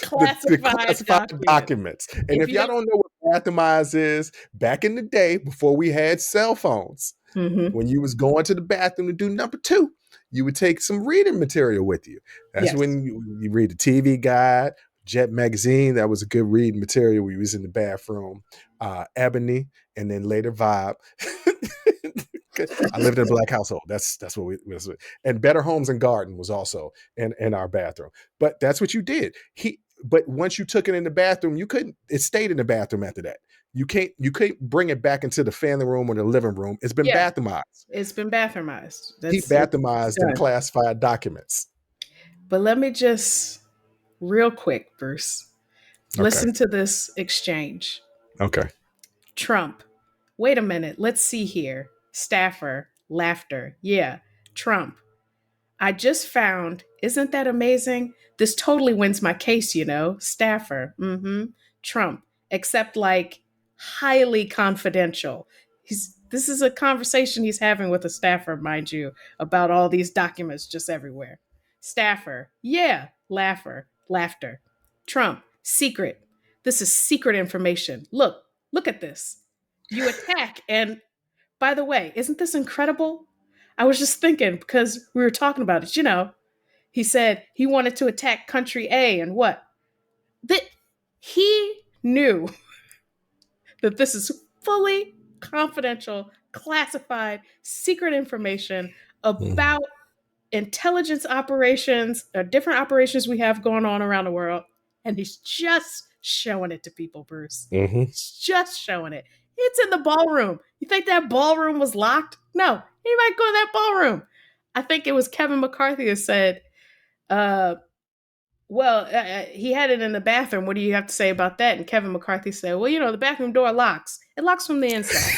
[SPEAKER 3] the
[SPEAKER 4] classified
[SPEAKER 3] classified
[SPEAKER 4] documents.
[SPEAKER 3] documents. And
[SPEAKER 4] If
[SPEAKER 3] if
[SPEAKER 4] you
[SPEAKER 3] y'all
[SPEAKER 4] don't,
[SPEAKER 3] don't know what bathumize is, back in the day before we had cell phones,
[SPEAKER 4] Mhm.
[SPEAKER 3] when you was going to the bathroom to do number two, you would take some reading material with you. That's
[SPEAKER 4] Yes.
[SPEAKER 3] when you read the TV guide, Jet magazine. That was a good reading material. We was in the bathroom. Ebony, and then later Vibe. I lived in a Black household. That's what we was. And Better Homes and Garden was also in our bathroom. But that's what you did. But once you took it in the bathroom, you couldn't. It stayed in the bathroom after that. You can't bring it back into the family room or the living room. It's been
[SPEAKER 4] Yeah,
[SPEAKER 3] bathumized.
[SPEAKER 4] it's been bathroomized.
[SPEAKER 3] He
[SPEAKER 4] It's
[SPEAKER 3] bathumized them
[SPEAKER 4] done.
[SPEAKER 3] classified documents.
[SPEAKER 4] But let me just real quick, Bruce,
[SPEAKER 3] Okay.
[SPEAKER 4] listen to this exchange.
[SPEAKER 3] Okay.
[SPEAKER 4] Trump. Wait a minute. Let's see here. Staffer. Laughter. Yeah. Trump. I just found, isn't that amazing? This totally wins my case, Staffer. Trump. Except like highly confidential. This is a conversation he's having with a staffer, mind you, about all these documents just everywhere. Staffer. Yeah. Laughter. Trump. Secret. This is secret information. Look at this. You attack. And by the way, isn't this incredible? I was just thinking because we were talking about it. He said he wanted to attack country A and what? That he knew that this is fully confidential, classified, secret information
[SPEAKER 3] Mhm.
[SPEAKER 4] about intelligence operations, different operations we have going on around the world. And he's just showing it to people, Bruce.
[SPEAKER 3] Mhm.
[SPEAKER 4] He's just showing it. It's in the ballroom. You think that ballroom was locked? No. Anybody go in that ballroom? I think it was Kevin McCarthy who said, uh, he had it in the bathroom. What do you have to say about that? And Kevin McCarthy said, well, the bathroom door locks. It locks from the inside.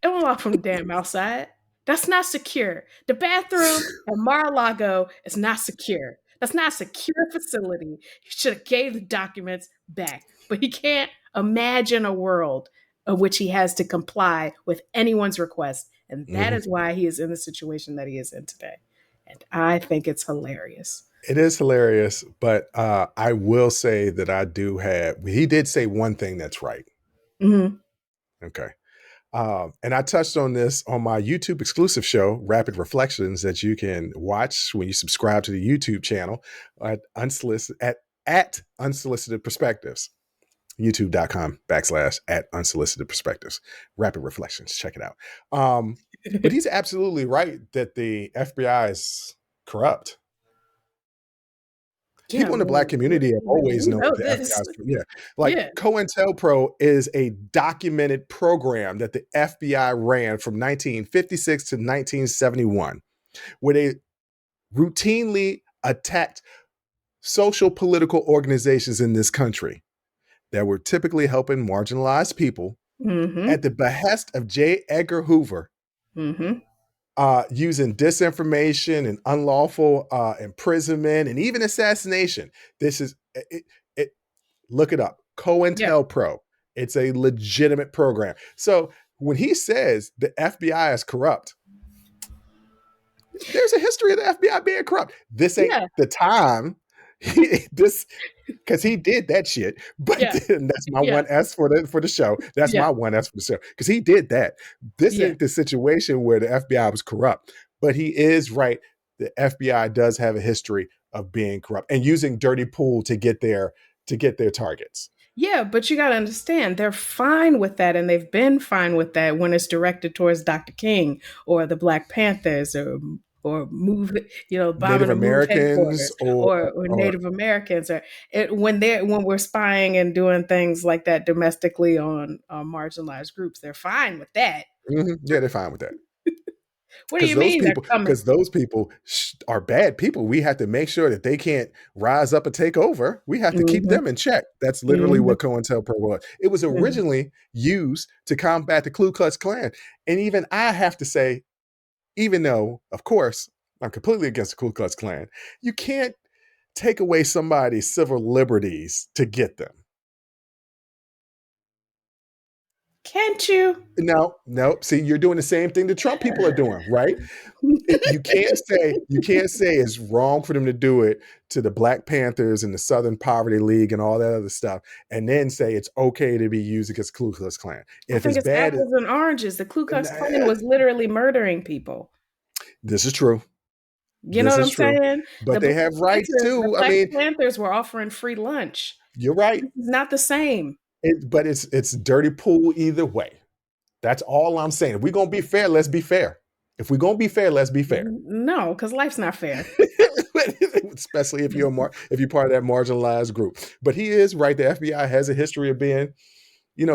[SPEAKER 4] It won't lock from the damn outside. That's not secure. The bathroom at Mar-a-Lago is not secure. That's not a secure facility. He should have gave the documents back. But he can't imagine a world of which he has to comply with anyone's request. And that
[SPEAKER 3] Mhm.
[SPEAKER 4] is why he is in the situation that he is in today. And I think it's hilarious.
[SPEAKER 3] It is hilarious, but I will say that I do have. He did say one thing that's right.
[SPEAKER 4] Mhm.
[SPEAKER 3] Okay. And I touched on this on my YouTube exclusive show, Rapid Reflections, that you can watch when you subscribe to the YouTube channel at Unsolicited Perspectives. YouTube.com / at Unsolicited Perspectives. Rapid Reflections. Check it out. But he's absolutely right that the FBI is corrupt.
[SPEAKER 4] Yeah,
[SPEAKER 3] People in the Black community have always
[SPEAKER 4] we
[SPEAKER 3] known
[SPEAKER 4] know
[SPEAKER 3] the FBI
[SPEAKER 4] this.
[SPEAKER 3] is, yeah. Like
[SPEAKER 4] Yeah.
[SPEAKER 3] COINTELPRO is a documented program that the FBI ran from 1956 to 1971, where they routinely attacked social political organizations in this country that were typically helping marginalized people
[SPEAKER 4] Mm-hmm.
[SPEAKER 3] at the behest of J. Edgar Hoover,
[SPEAKER 4] Mm-hmm.
[SPEAKER 3] using disinformation and unlawful imprisonment and even assassination. This is it. Look it up.
[SPEAKER 4] Yeah.
[SPEAKER 3] COINTELPRO. It's a legitimate program. So when he says the FBI is corrupt, there's a history of the FBI being corrupt. This ain't
[SPEAKER 4] Yeah.
[SPEAKER 3] the time. This because he did that shit. But
[SPEAKER 4] Yeah.
[SPEAKER 3] then that's my
[SPEAKER 4] Yeah.
[SPEAKER 3] one S for the show. That's
[SPEAKER 4] Yeah.
[SPEAKER 3] my one S for the show because he did that. This
[SPEAKER 4] Yeah.
[SPEAKER 3] isn't the situation where the FBI was corrupt, but he is right. The FBI does have a history of being corrupt and using dirty pool to get their targets.
[SPEAKER 4] Yeah, but you got to understand, they're fine with that, and they've been fine with that when it's directed towards Dr. King or the Black Panthers or move,
[SPEAKER 3] Native
[SPEAKER 4] bombing a move
[SPEAKER 3] Americans
[SPEAKER 4] headquarters or
[SPEAKER 3] or
[SPEAKER 4] Native Americans or when we're spying and doing things like that domestically on marginalized groups, they're fine with that.
[SPEAKER 3] yeah, they're fine with that.
[SPEAKER 4] What do you mean they're coming?
[SPEAKER 3] Because those people are bad people. We have to make sure that they can't rise up and take over. We have to keep
[SPEAKER 4] Hmm.
[SPEAKER 3] them in check. That's literally
[SPEAKER 4] Hmm.
[SPEAKER 3] what COINTELPRO was. It was originally used to combat the Ku Klux Klan. And even I have to say, even though, of course, I'm completely against the Ku Klux Klan, you can't take away somebody's civil liberties to get them.
[SPEAKER 4] Can't you?
[SPEAKER 3] No, no. See, you're doing the same thing the Trump people are doing, right? You can't say it's wrong for them to do it to the Black Panthers and the Southern Poverty League and all that other stuff, and then say it's okay to be used against Ku Klux Klan.
[SPEAKER 4] I
[SPEAKER 3] If
[SPEAKER 4] think
[SPEAKER 3] it's
[SPEAKER 4] it's
[SPEAKER 3] bad,
[SPEAKER 4] apples and oranges. The Ku Klux Klan was literally murdering people.
[SPEAKER 3] this is true.
[SPEAKER 4] You know
[SPEAKER 3] This
[SPEAKER 4] what
[SPEAKER 3] is
[SPEAKER 4] I'm
[SPEAKER 3] true.
[SPEAKER 4] saying?
[SPEAKER 3] But they have rights
[SPEAKER 4] The
[SPEAKER 3] too. I
[SPEAKER 4] Black
[SPEAKER 3] mean,
[SPEAKER 4] Panthers were offering free lunch.
[SPEAKER 3] you're right.
[SPEAKER 4] This is not the same.
[SPEAKER 3] But it's dirty pool either way. That's all I'm saying. If we're gonna be fair, let's be fair. If we're gonna be fair, let's be fair.
[SPEAKER 4] No, because life's not fair.
[SPEAKER 3] Especially if you're part of that marginalized group. But he is right. The FBI has a history of being,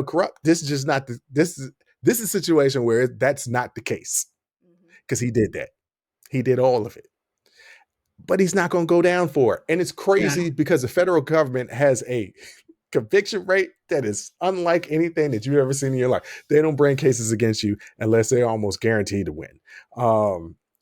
[SPEAKER 3] corrupt. This is just not this is a situation where that's not the case because he did that. He did all of it. But he's not going to go down for it. And it's
[SPEAKER 4] Yeah.
[SPEAKER 3] crazy because the federal government has a conviction rate that is unlike anything that you've ever seen in your life. They don't bring cases against you unless they're almost guaranteed to win.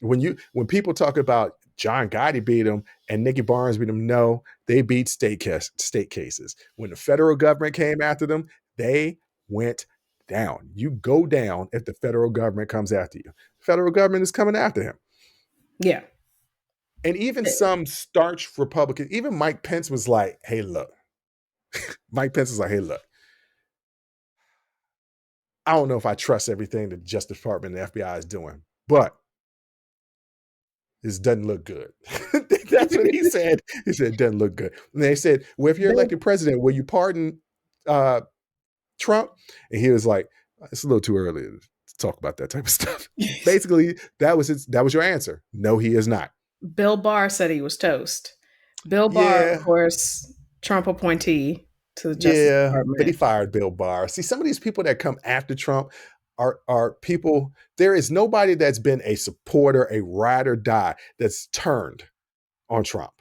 [SPEAKER 3] When people talk about John Gotti beat him and Nikki Barnes beat him, no, they beat state cases. When the federal government came after them, they went down. You go down if the federal government comes after you. The federal government is coming after him.
[SPEAKER 4] Yeah.
[SPEAKER 3] And even some starch Republicans, even Mike Pence was like, hey, look. Mike Pence is like, hey, look. I don't know if I trust everything the Justice Department and the FBI is doing, but this doesn't look good. That's what he said. He said, it doesn't look good. And they said, well, if you're elected president, will you pardon Trump? And he was like, it's a little too early to talk about that type of stuff. Basically, that was your answer. No, he is not.
[SPEAKER 4] Bill Barr said he was toast. Bill Barr, of course, Trump appointee to the Justice Department.
[SPEAKER 3] But he fired Bill Barr. See, some of these people that come after Trump are people. There is nobody that's been a supporter, a ride or die that's turned on Trump.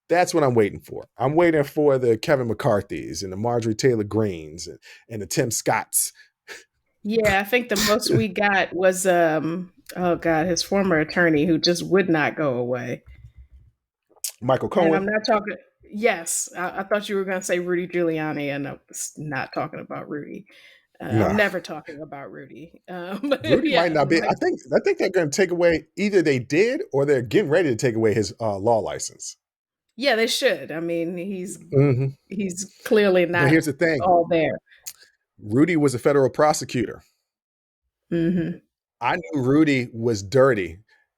[SPEAKER 3] That's what I'm waiting for. I'm waiting for the Kevin McCarthy's and the Marjorie Taylor Greens and the Tim Scotts.
[SPEAKER 4] Yeah, I think the most we got was oh God, his former attorney who just would not go away.
[SPEAKER 3] Michael
[SPEAKER 4] And
[SPEAKER 3] Cohen.
[SPEAKER 4] I'm not talking. Yes, I thought you were going to say Rudy Giuliani, and I was not talking about Rudy.
[SPEAKER 3] Nah.
[SPEAKER 4] I'm never talking about Rudy.
[SPEAKER 3] Rudy might not be. I think they're going to take away. Either they did, or they're getting ready to take away his law license.
[SPEAKER 4] Yeah, they should. I mean, he's clearly not.
[SPEAKER 3] But here's the thing:
[SPEAKER 4] all there.
[SPEAKER 3] Rudy was a federal prosecutor.
[SPEAKER 4] Mm-hmm.
[SPEAKER 3] I knew Rudy was dirty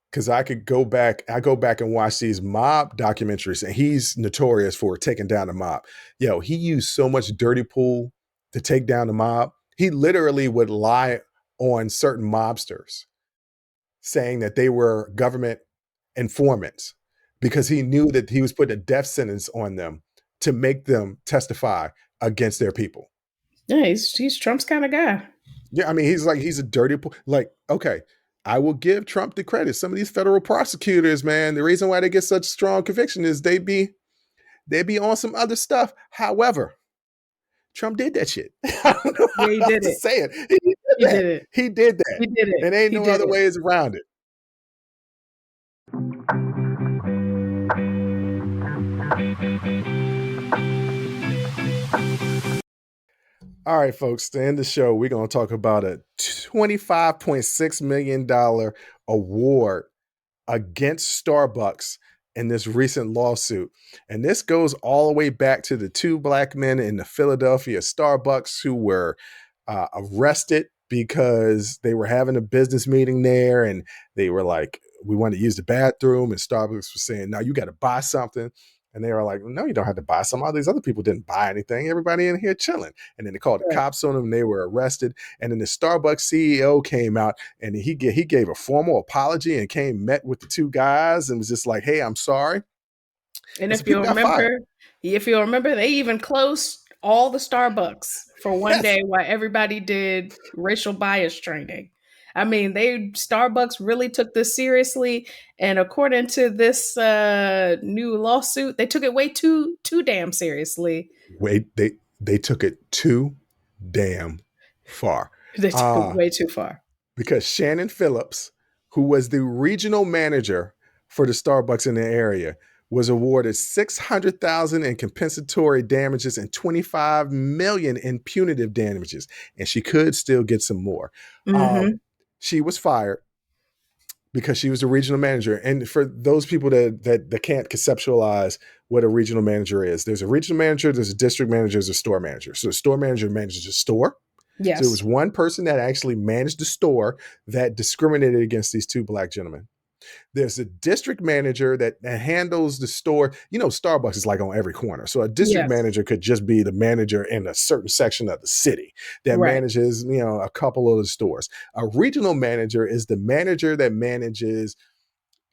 [SPEAKER 3] because I go back and watch these mob documentaries, and he's notorious for taking down the mob. Yo, he used so much dirty pool to take down the mob. He literally would lie on certain mobsters saying that they were government informants because he knew that he was putting a death sentence on them to make them testify against their people.
[SPEAKER 4] Yeah, he's Trump's kind of guy.
[SPEAKER 3] Yeah, I mean, he's a dirty, like, okay, I will give Trump the credit. Some of these federal prosecutors, man, the reason why they get such strong conviction is they be on some other stuff. However, Trump did that shit. I don't know
[SPEAKER 4] Yeah, he
[SPEAKER 3] how
[SPEAKER 4] did
[SPEAKER 3] to
[SPEAKER 4] it.
[SPEAKER 3] say it.
[SPEAKER 4] He did it.
[SPEAKER 3] He did that.
[SPEAKER 4] He did it.
[SPEAKER 3] And ain't
[SPEAKER 4] He
[SPEAKER 3] no
[SPEAKER 4] did
[SPEAKER 3] other
[SPEAKER 4] it.
[SPEAKER 3] ways around it. All right, folks, to end the show, we're going to talk about a $25.6 million award against Starbucks in this recent lawsuit. And this goes all the way back to the two black men in the Philadelphia Starbucks who were arrested because they were having a business meeting there, and they were like, we want to use the bathroom, and Starbucks was saying, no, you got to buy something. And they were like, no, you don't have to buy some. All these other people didn't buy anything. Everybody in here chilling. And then they called the cops on them, and they were arrested. And then the Starbucks CEO came out, and he gave a formal apology and met with the two guys and was just like, hey, I'm sorry.
[SPEAKER 4] And if you remember, they even closed all the Starbucks for one day while everybody did racial bias training. I mean, Starbucks really took this seriously, and according to this new lawsuit, they took it way too damn seriously.
[SPEAKER 3] They took it too damn far.
[SPEAKER 4] They took it way too far.
[SPEAKER 3] Because Shannon Phillips, who was the regional manager for the Starbucks in the area, was awarded $600,000 in compensatory damages and $25 million in punitive damages, and she could still get some more.
[SPEAKER 4] Mm-hmm.
[SPEAKER 3] She was fired because she was the regional manager. And for those people that can't conceptualize what a regional manager is, there's a regional manager, there's a district manager, there's a store manager. So the store manager manages a store.
[SPEAKER 4] Yes.
[SPEAKER 3] So it was one person that actually managed the store that discriminated against these two black gentlemen. There's a district manager that handles the store. You know, Starbucks is like on every corner. So a district manager could just be the manager in a certain section of the city that manages, a couple of the stores. A regional manager is the manager that manages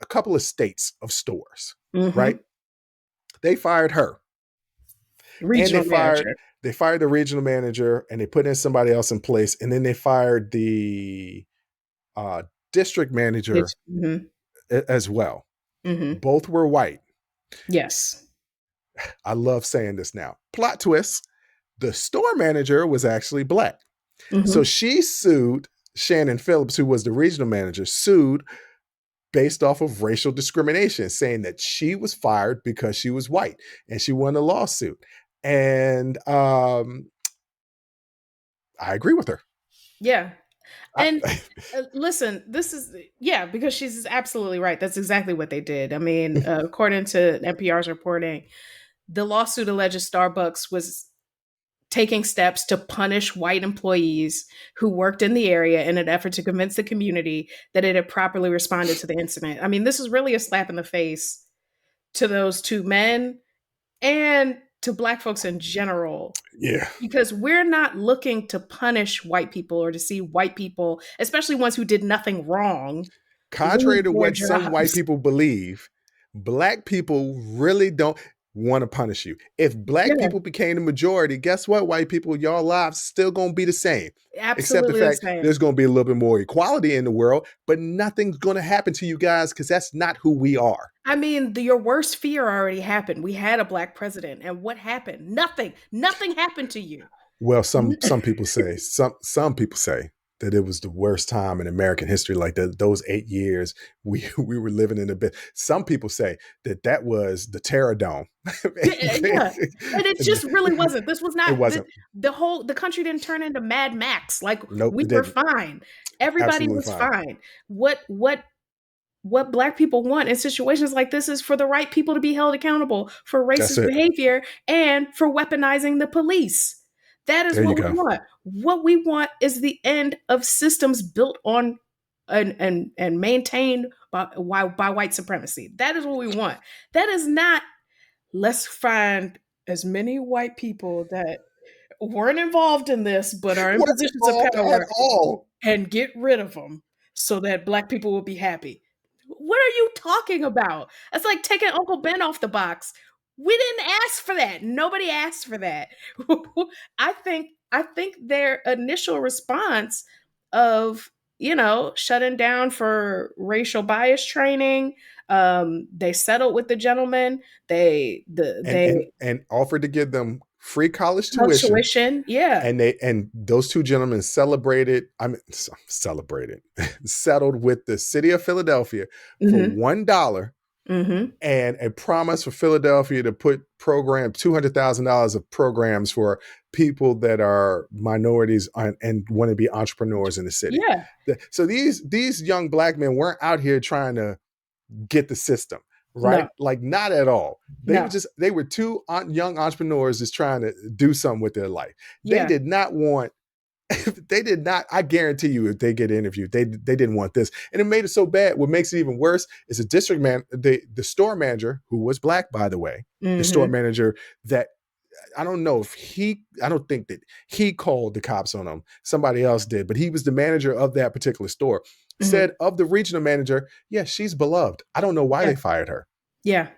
[SPEAKER 3] a couple of states of stores, right? They fired her.
[SPEAKER 4] Regional manager.
[SPEAKER 3] They fired the regional manager, and they put in somebody else in place. And then they fired the district manager as well.
[SPEAKER 4] Mm-hmm.
[SPEAKER 3] Both were white.
[SPEAKER 4] Yes.
[SPEAKER 3] I love saying this now. Plot twist. The store manager was actually black. Mm-hmm. So she sued Shannon Phillips, who was the regional manager, sued based off of racial discrimination, saying that she was fired because she was white, and she won a lawsuit. And I agree with her.
[SPEAKER 4] Yeah. And listen, because she's absolutely right. That's exactly what they did. I mean, according to NPR's reporting, the lawsuit alleges Starbucks was taking steps to punish white employees who worked in the area in an effort to convince the community that it had properly responded to the incident. I mean, this is really a slap in the face to those two men and to Black folks in general.
[SPEAKER 3] Yeah.
[SPEAKER 4] Because we're not looking to punish white people or to see white people, especially ones who did nothing wrong.
[SPEAKER 3] Contrary to what some white people believe, Black people really don't want to punish you. If Black people became the majority, guess what, white people? Y'all lives still going to be the same.
[SPEAKER 4] Absolutely.
[SPEAKER 3] Except the fact there's going to be a little bit more equality in the world, but nothing's going to happen to you guys because that's not who we are.
[SPEAKER 4] I mean, your worst fear already happened. We had a Black president, and what happened? Nothing happened to you.
[SPEAKER 3] Well, some people say, some people say that it was the worst time in American history, like those 8 years we were living in a bit. Some people say that was the Terror Dome.
[SPEAKER 4] Yeah. And it just really wasn't. This was not.
[SPEAKER 3] It wasn't.
[SPEAKER 4] The country didn't turn into Mad Max. Like,
[SPEAKER 3] nope,
[SPEAKER 4] we were fine. Everybody was fine. What Black people want in situations like this is for the right people to be held accountable for racist behavior and for weaponizing the police. That is what we want. What we want is the end of systems built on and maintained by white supremacy. That is what we want. That is not, let's find as many white people that weren't involved in this but are in positions of power and get rid of them so that black people will be happy. What are you talking about? That's like taking Uncle Ben off the box. We didn't ask for that. Nobody asked for that. I think their initial response of, shutting down for racial bias training, they settled with the gentleman. They
[SPEAKER 3] and offered to give them free college
[SPEAKER 4] no
[SPEAKER 3] tuition.
[SPEAKER 4] tuition. Yeah.
[SPEAKER 3] And those two gentlemen celebrated settled with the city of Philadelphia for
[SPEAKER 4] Mm-hmm.
[SPEAKER 3] $1
[SPEAKER 4] Mm-hmm.
[SPEAKER 3] and a promise for Philadelphia to put $200,000 of programs for people that are minorities and want to be entrepreneurs in the city.
[SPEAKER 4] Yeah.
[SPEAKER 3] So these young black men weren't out here trying to get the system right,
[SPEAKER 4] No.
[SPEAKER 3] like not at all.
[SPEAKER 4] No.
[SPEAKER 3] They were two young entrepreneurs just trying to do something with their life. They
[SPEAKER 4] Yeah.
[SPEAKER 3] did not want they did not. I guarantee you, if they get interviewed, they didn't want this, and it made it so bad. What makes it even worse is the store manager, who was black, by the way, the store
[SPEAKER 4] Mm-hmm.
[SPEAKER 3] manager that I don't think that he called the cops on him. Somebody else did, but he was the manager of that particular store.
[SPEAKER 4] Mm-hmm.
[SPEAKER 3] Said of the regional manager, yeah, she's beloved. I don't know why
[SPEAKER 4] Yeah.
[SPEAKER 3] they fired her.
[SPEAKER 4] Yeah.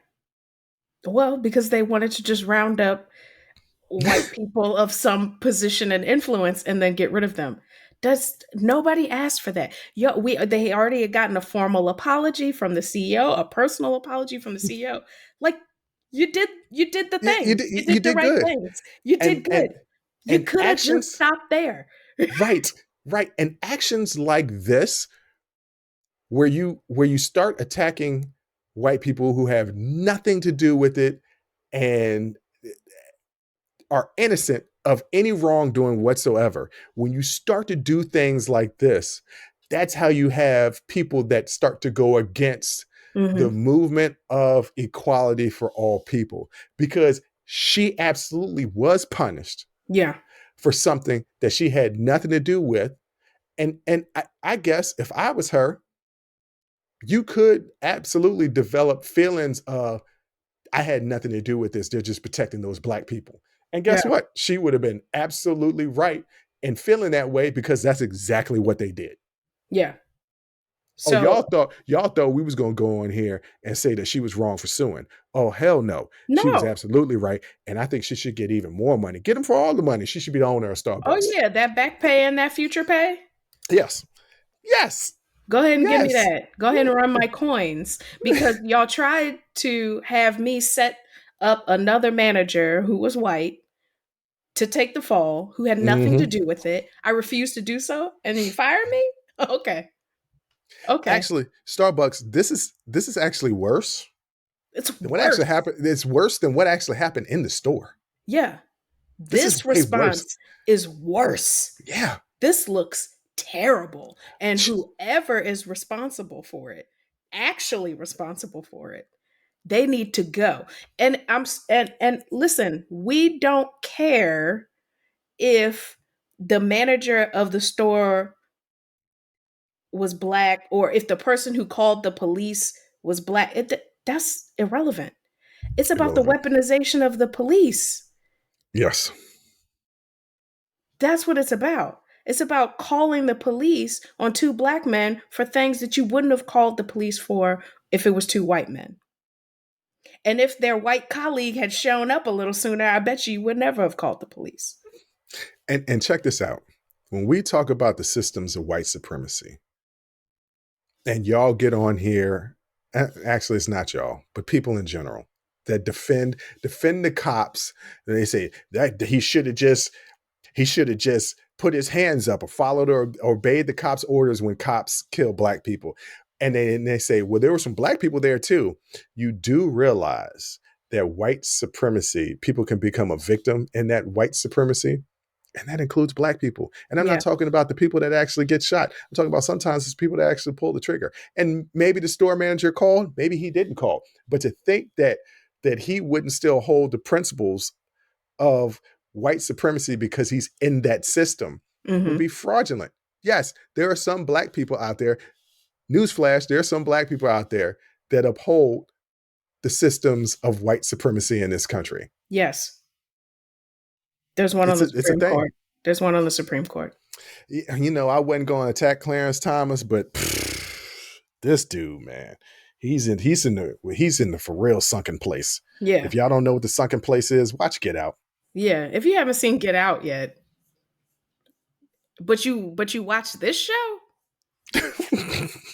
[SPEAKER 4] Well, because they wanted to just round up white people of some position and influence and then get rid of them. Nobody asked for that. They already had gotten a formal apology from the CEO, a personal apology from the CEO. Like, you did the things. You
[SPEAKER 3] You
[SPEAKER 4] did the
[SPEAKER 3] did
[SPEAKER 4] right
[SPEAKER 3] good,
[SPEAKER 4] things. You
[SPEAKER 3] and
[SPEAKER 4] did good. You
[SPEAKER 3] and
[SPEAKER 4] could have just
[SPEAKER 3] actions
[SPEAKER 4] stopped there.
[SPEAKER 3] right, and actions like this, where you start attacking white people who have nothing to do with it and are innocent of any wrongdoing whatsoever. When you start to do things like this, that's how you have people that start to go against the
[SPEAKER 4] Mm-hmm.
[SPEAKER 3] movement of equality for all people, because she absolutely was punished
[SPEAKER 4] Yeah.
[SPEAKER 3] for something that she had nothing to do with. And I guess if I was her, you could absolutely develop feelings of, I had nothing to do with this. They're just protecting those black people. And
[SPEAKER 4] Yeah.
[SPEAKER 3] guess what? She would have been absolutely right in feeling that way, because that's exactly what they did.
[SPEAKER 4] Yeah.
[SPEAKER 3] Oh,
[SPEAKER 4] So
[SPEAKER 3] y'all thought we was gonna go on here and say that she was wrong for suing. Oh, hell no. She was
[SPEAKER 4] no.
[SPEAKER 3] absolutely right. And I think she should get even more money. Get them for all the money. She should be the owner of
[SPEAKER 4] Oh
[SPEAKER 3] Starbucks.
[SPEAKER 4] yeah, that back pay and that future pay.
[SPEAKER 3] Yes. Yes.
[SPEAKER 4] Go ahead and give me
[SPEAKER 3] Yes.
[SPEAKER 4] that. Go ahead and run my coins, because y'all tried to have me set up another manager who was white to take the fall, who had nothing to
[SPEAKER 3] Mhm.
[SPEAKER 4] do with it. I refused to do so, and then you fired me? Okay. Okay.
[SPEAKER 3] Actually, Starbucks, this is actually worse
[SPEAKER 4] It's
[SPEAKER 3] than what actually
[SPEAKER 4] worse.
[SPEAKER 3] happened. It's worse than what actually happened in the store.
[SPEAKER 4] Yeah.
[SPEAKER 3] This is
[SPEAKER 4] This
[SPEAKER 3] way worse.
[SPEAKER 4] response is worse.
[SPEAKER 3] Yeah.
[SPEAKER 4] This looks terrible. And whoever is responsible for it, actually responsible for it, they need to go. And listen, we don't care if the manager of the store was black, or if the person who called the police was black. That's irrelevant. It's about the
[SPEAKER 3] Irrelevant.
[SPEAKER 4] weaponization of the police.
[SPEAKER 3] Yes.
[SPEAKER 4] That's what it's about. It's about calling the police on two black men for things that you wouldn't have called the police for if it was two white men. And if their white colleague had shown up a little sooner, I bet you would never have called the police.
[SPEAKER 3] And check this out. When we talk about the systems of white supremacy, and y'all get on here, actually it's not y'all, but people in general that defend the cops, and they say that he should have just put his hands up or followed or obeyed the cops' orders when cops kill black people. And they say, well, there were some black people there too. You do realize that white supremacy, people can become a victim in that white supremacy. And that includes black people. And I'm
[SPEAKER 4] Yeah.
[SPEAKER 3] not talking about the people that actually get shot. I'm talking about sometimes it's people that actually pull the trigger. And maybe the store manager called, maybe he didn't call. But to think that he wouldn't still hold the principles of white supremacy because he's in that system would
[SPEAKER 4] Mm-hmm.
[SPEAKER 3] be fraudulent. Yes, there are some black people out there. Newsflash, there are some black people out there that uphold the systems of white supremacy in this country.
[SPEAKER 4] Yes. There's one on the
[SPEAKER 3] It's a
[SPEAKER 4] Supreme
[SPEAKER 3] thing.
[SPEAKER 4] Court. There's one on the Supreme Court.
[SPEAKER 3] You know, I wasn't going to attack Clarence Thomas, but this dude, man, he's in the for real sunken place.
[SPEAKER 4] Yeah.
[SPEAKER 3] If y'all don't know what the sunken place is, watch Get Out.
[SPEAKER 4] Yeah. If you haven't seen Get Out yet, but you watch this show,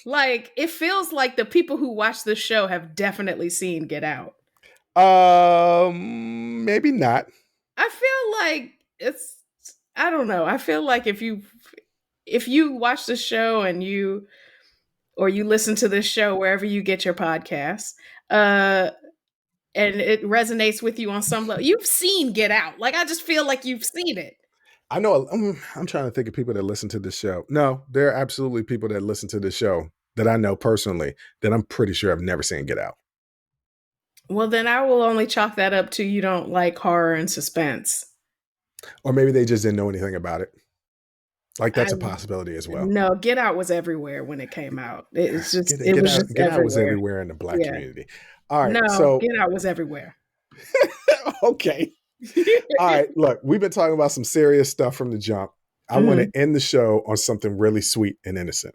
[SPEAKER 4] like it feels like the people who watch this show have definitely seen Get Out.
[SPEAKER 3] Maybe not.
[SPEAKER 4] I feel like I don't know. I feel like if you watch the show and you listen to this show wherever you get your podcasts, and it resonates with you on some level, you've seen Get Out. Like I just feel like you've seen it.
[SPEAKER 3] I know. I'm trying to think of people that listen to this show. No, there are absolutely people that listen to this show that I know personally that I'm pretty sure I've never seen Get Out.
[SPEAKER 4] Well, then I will only chalk that up to you don't like horror and suspense.
[SPEAKER 3] Or maybe they just didn't know anything about it. Like that's a possibility as well.
[SPEAKER 4] No, Get Out was everywhere when it came out. It's just
[SPEAKER 3] Get Out was everywhere in the Black community. All right, so
[SPEAKER 4] Get Out was everywhere.
[SPEAKER 3] Okay. All right, look, we've been talking about some serious stuff from the jump. I want to end the show on something really sweet and innocent.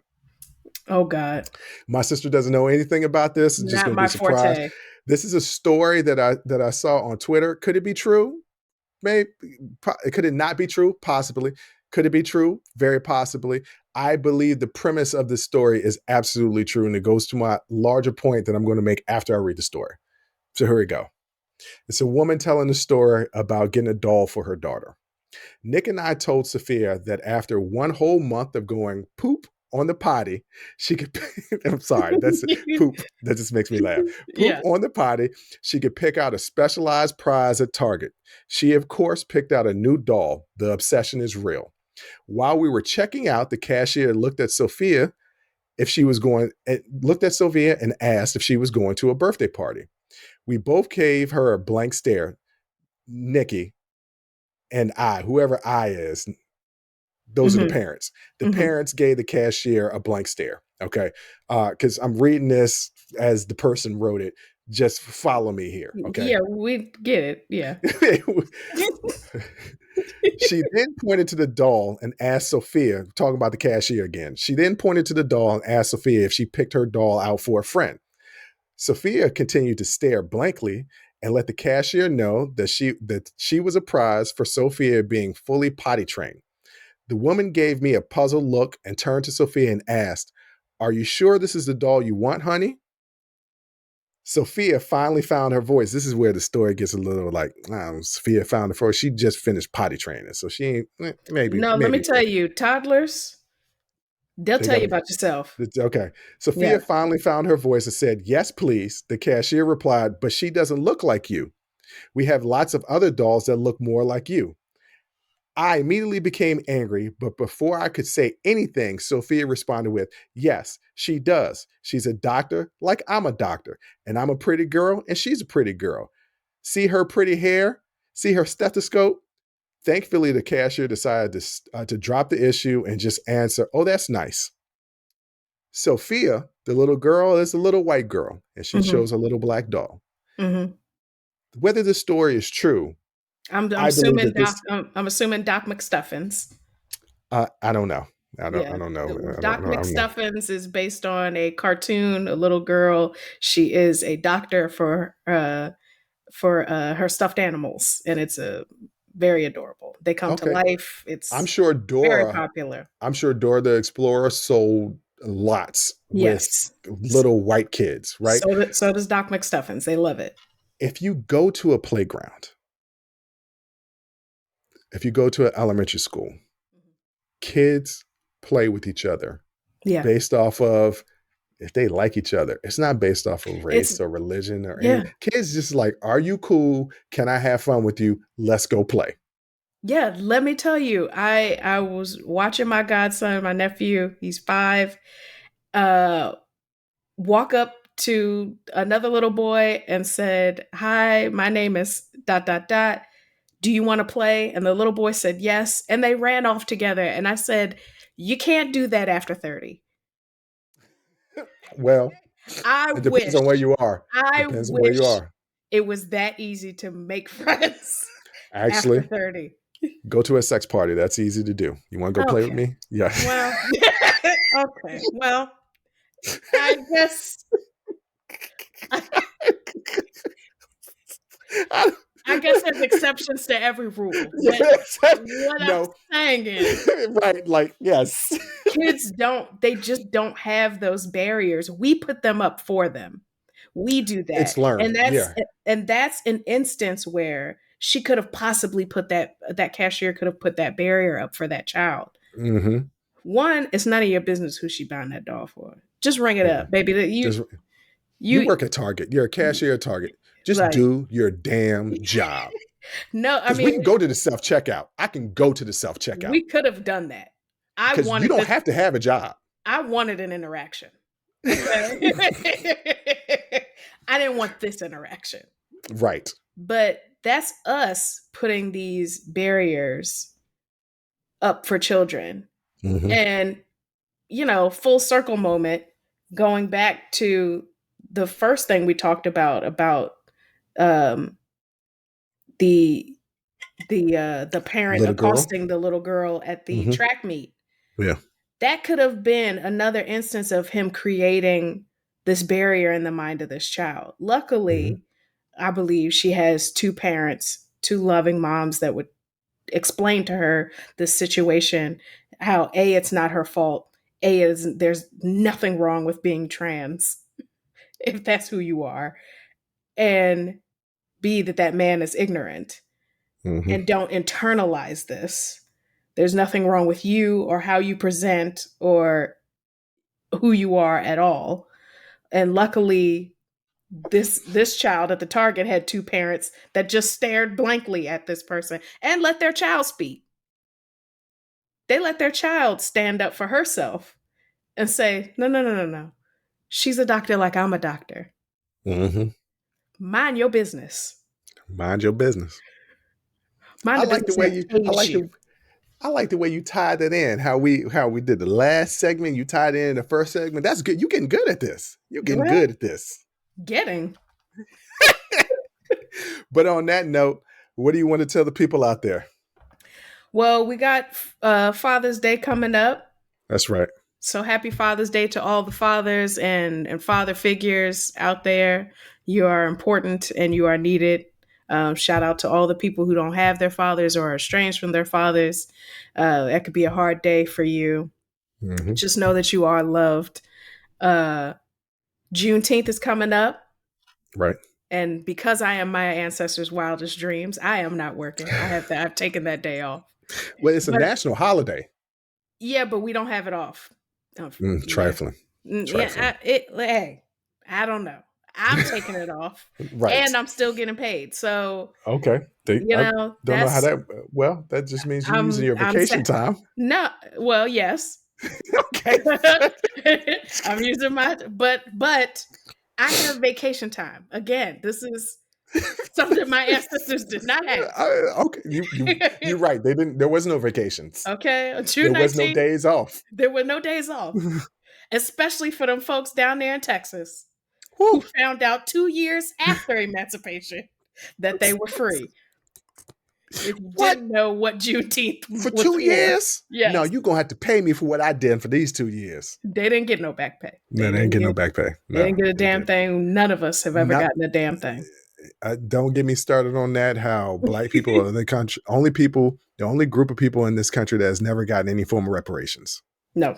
[SPEAKER 4] Oh God.
[SPEAKER 3] My sister doesn't know anything about this. It's just going to be surprised. Forte. This is a story that I saw on Twitter. Could it be true? Maybe. Could it not be true? Possibly. Could it be true? Very possibly. I believe the premise of this story is absolutely true, and it goes to my larger point that I'm going to make after I read the story. So here we go. It's a woman telling a story about getting a doll for her daughter. Nick and I told Sophia that after one whole month of going poop on the potty, she could, I'm sorry, that's poop. That just makes me laugh. Poop on the potty, she could pick out a specialized prize at Target. She, of course, picked out a new doll. The obsession is real. While we were checking out, the cashier looked at Sophia and asked if she was going to a birthday party. We both gave her a blank stare. Nikki and I, whoever I is, those are the parents. The parents gave the cashier a blank stare. Okay. Because I'm reading this as the person wrote it. Just follow me here. Okay.
[SPEAKER 4] Yeah, we get it. Yeah.
[SPEAKER 3] She then pointed to the doll and asked Sophia, talking about the cashier again. She then pointed to the doll and asked Sophia if she picked her doll out for a friend. Sophia continued to stare blankly and let the cashier know that she was a prize for Sophia being fully potty trained. The woman gave me a puzzled look and turned to Sophia and asked, "Are you sure this is the doll you want, honey?" Sophia finally found her voice. This is where the story gets a little like, Sophia found her voice. She just finished potty training, so she ain't maybe.
[SPEAKER 4] No, let me tell you, toddlers, they'll tell you about yourself.
[SPEAKER 3] Okay. Sophia finally found her voice and said, "Yes, please." The cashier replied, "But she doesn't look like you. We have lots of other dolls that look more like you." I immediately became angry, but before I could say anything, Sophia responded with, "Yes, she does. She's a doctor like I'm a doctor, and I'm a pretty girl and she's a pretty girl. See her pretty hair? See her stethoscope?" Thankfully, the cashier decided to drop the issue and just answer, "Oh, that's nice." Sophia, the little girl, is a little white girl, and she chose a little black doll. Whether the story is true,
[SPEAKER 4] I'm assuming Doc McStuffins.
[SPEAKER 3] I don't know. I don't know.
[SPEAKER 4] Doc McStuffins is based on a cartoon. A little girl. She is a doctor for her stuffed animals, and it's very adorable. They come to life.
[SPEAKER 3] I'm sure Dora,
[SPEAKER 4] very popular.
[SPEAKER 3] I'm sure Dora the Explorer sold lots with little white kids, right?
[SPEAKER 4] So does Doc McStuffins. They love it.
[SPEAKER 3] If you go to a playground, if you go to an elementary school, kids play with each other based off of if they like each other. It's not based off of race or religion or anything. Kids just like, "Are you cool? Can I have fun with you? Let's go play."
[SPEAKER 4] Yeah, let me tell you, I was watching my godson, my nephew, he's 5, walk up to another little boy and said, "Hi, my name is ... Do you want to play?" And the little boy said yes. And they ran off together. And I said, "You can't do that after 30.
[SPEAKER 3] Well, it depends on where you are.
[SPEAKER 4] Depends on where you are. It was that easy to make friends
[SPEAKER 3] actually,
[SPEAKER 4] after 30.
[SPEAKER 3] Go to a sex party. That's easy to do. You want to go play with
[SPEAKER 4] Okay.
[SPEAKER 3] me? Yeah.
[SPEAKER 4] Well, okay. Well, I guess I guess there's exceptions to every rule. But what I'm
[SPEAKER 3] No.
[SPEAKER 4] saying is
[SPEAKER 3] Right. Like, yes.
[SPEAKER 4] kids they just don't have those barriers. We put them up for them. We do that.
[SPEAKER 3] It's learned. Yeah.
[SPEAKER 4] And that's an instance where she could have possibly put that cashier could have put that barrier up for that child.
[SPEAKER 3] Mm-hmm.
[SPEAKER 4] One, it's none of your business who she buying that doll for. Just ring it up, baby.
[SPEAKER 3] You work at Target. You're a cashier at Target. Just
[SPEAKER 4] like,
[SPEAKER 3] do your damn job.
[SPEAKER 4] no, I
[SPEAKER 3] Because we
[SPEAKER 4] mean,
[SPEAKER 3] can go to the self-checkout. I can go to the self-checkout.
[SPEAKER 4] we could have done that.
[SPEAKER 3] Because you don't have to have a job.
[SPEAKER 4] I wanted an interaction. Okay? I didn't want this interaction.
[SPEAKER 3] Right.
[SPEAKER 4] But that's us putting these barriers up for children.
[SPEAKER 3] Mm-hmm.
[SPEAKER 4] And, full circle moment, going back to the first thing we talked about the parent
[SPEAKER 3] Little girl.
[SPEAKER 4] accosting the little girl at the track meet.
[SPEAKER 3] Yeah.
[SPEAKER 4] That could have been another instance of him creating this barrier in the mind of this child. Luckily, I believe she has two parents, two loving moms that would explain to her the situation, how A, it's not her fault. A, is there's nothing wrong with being trans, if that's who you are. And B, that man is ignorant. And don't internalize this. There's nothing wrong with you or how you present or who you are at all. And luckily, this child at the Target had two parents that just stared blankly at this person and let their child speak. They let their child stand up for herself and say, no. She's a doctor like I'm a doctor. Mind your business.
[SPEAKER 3] Mind your business.
[SPEAKER 4] I like the
[SPEAKER 3] way you tied it in. How we did the last segment. You tied in the first segment. That's good. You're getting good at this.
[SPEAKER 4] Getting.
[SPEAKER 3] But on that note, what do you want to tell the people out there?
[SPEAKER 4] Well, we got Father's Day coming up.
[SPEAKER 3] That's right.
[SPEAKER 4] So happy Father's Day to all the fathers and father figures out there. You are important and you are needed. Shout out to all the people who don't have their fathers or are estranged from their fathers. That could be a hard day for you. Just know that you are loved. Juneteenth is coming up.
[SPEAKER 3] Right.
[SPEAKER 4] And because I am my ancestors' wildest dreams, I am not working. I've taken that day off.
[SPEAKER 3] Well, it's a national holiday.
[SPEAKER 4] Yeah, but we don't have it off.
[SPEAKER 3] Trifling.
[SPEAKER 4] Yeah, I don't know. I'm taking it off,
[SPEAKER 3] right? And
[SPEAKER 4] I'm still getting paid. So
[SPEAKER 3] okay, I don't know how that. Well, that just means you're using your vacation time.
[SPEAKER 4] No, well, yes.
[SPEAKER 3] Okay,
[SPEAKER 4] I'm using but I have vacation time. Again, this is something my ancestors did not have.
[SPEAKER 3] Okay, you're right. They didn't. There was no vacations.
[SPEAKER 4] Okay,
[SPEAKER 3] June 19th, there was no days off.
[SPEAKER 4] There were no days off, especially for them folks down there in Texas who found out 2 years after emancipation that they were free. If you didn't know what Juneteenth
[SPEAKER 3] for 2 years,
[SPEAKER 4] yes.
[SPEAKER 3] No, you're gonna have to pay me for what I did for these 2 years.
[SPEAKER 4] They didn't get no back pay.
[SPEAKER 3] They didn't get no back pay.
[SPEAKER 4] They didn't get a damn thing. None of us have ever gotten a damn thing.
[SPEAKER 3] Don't get me started on that. How black people are the country, the only group of people in this country that has never gotten any form of reparations.
[SPEAKER 4] No,